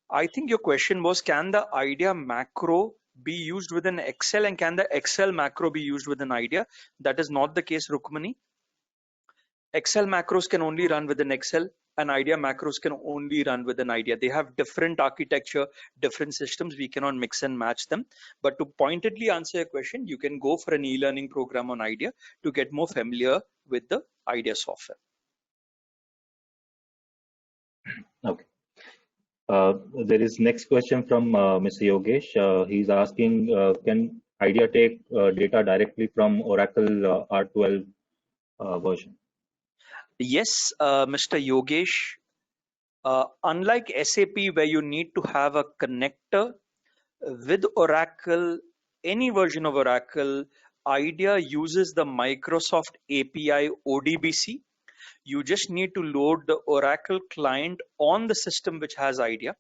I think your question was, can the IDEA macro be used within Excel and can the Excel macro be used within IDEA? That is not the case, Rukmani. Excel macros can only run within Excel and IDEA macros can only run within IDEA. They have different architecture, different systems. We cannot mix and match them. But to pointedly answer your question, you can go for an e-learning program on IDEA to get more familiar with the IDEA software. Okay. There is next question from Mr. Yogesh. He's asking, can IDEA take data directly from Oracle R12 version? Yes, Mr. Yogesh. Unlike SAP, where you need to have a connector with Oracle, any version of Oracle, IDEA uses the Microsoft API ODBC. You just need to load the Oracle client on the system which has IDEA.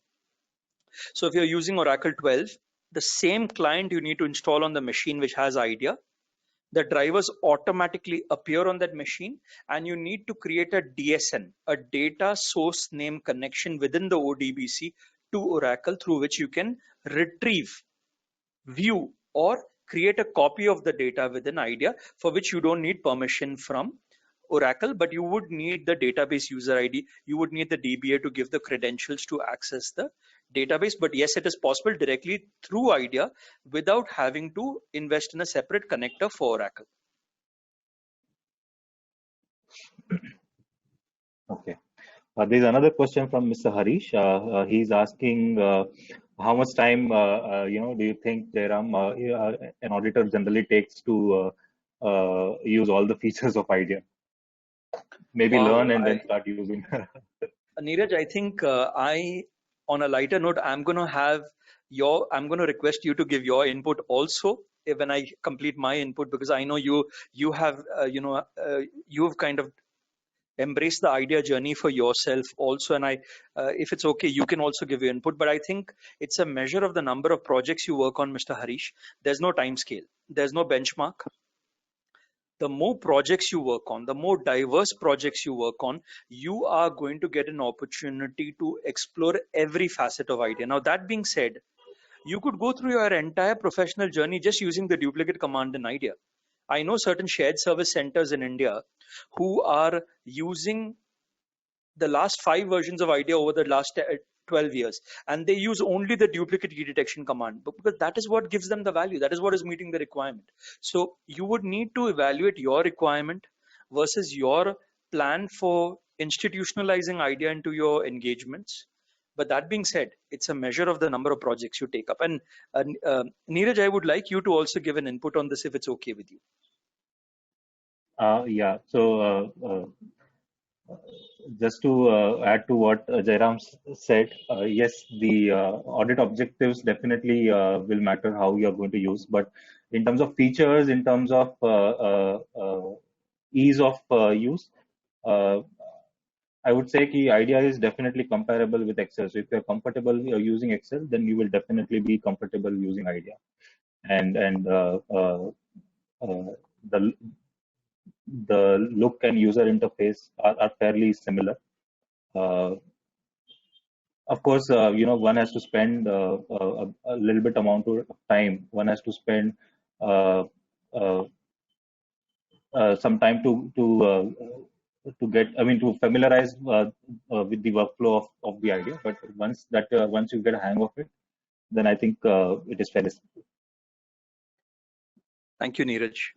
So if you're using Oracle 12, the same client you need to install on the machine which has IDEA. The drivers automatically appear on that machine and you need to create a DSN, a data source name connection within the ODBC to Oracle through which you can retrieve, view, or create a copy of the data within IDEA, for which you don't need permission from Oracle, but you would need the database user ID. You would need the DBA to give the credentials to access the database. But yes, it is possible directly through IDEA without having to invest in a separate connector for Oracle. Okay. There's another question from Mr. Harish. He's asking, how much time do you think, Jairam, an auditor generally takes to use all the features of IDEA? Maybe learn and then start using. Neeraj, I think on a lighter note, I'm going to request you to give your input also when I complete my input, because I know you've kind of embrace the idea journey for yourself also. And if it's okay, you can also give your input. But I think it's a measure of the number of projects you work on, Mr. Harish. There's no time scale. There's no benchmark. The more projects you work on, the more diverse projects you work on, you are going to get an opportunity to explore every facet of idea. Now, that being said, you could go through your entire professional journey just using the duplicate command in IDEA. I know certain shared service centers in India who are using the last 5 versions of IDEA over the last 12 years, and they use only the duplicate key detection command, because that is what gives them the value. That is what is meeting the requirement. So you would need to evaluate your requirement versus your plan for institutionalizing IDEA into your engagements. But that being said, it's a measure of the number of projects you take up. And Neeraj, I would like you to also give an input on this if it's okay with you. Yeah. So just to add to what Jairam said, yes, the audit objectives definitely will matter how you are going to use. But in terms of features, in terms of ease of use, I would say the idea is definitely comparable with Excel. So if you're comfortable using Excel, then you will definitely be comfortable using IDEA. And the look and user interface are fairly similar. Of course, one has to spend a little bit amount of time. One has to spend some time to familiarize with the workflow of the idea. But once you get a hang of it, then I think it is fairly simple. Thank you, Neeraj.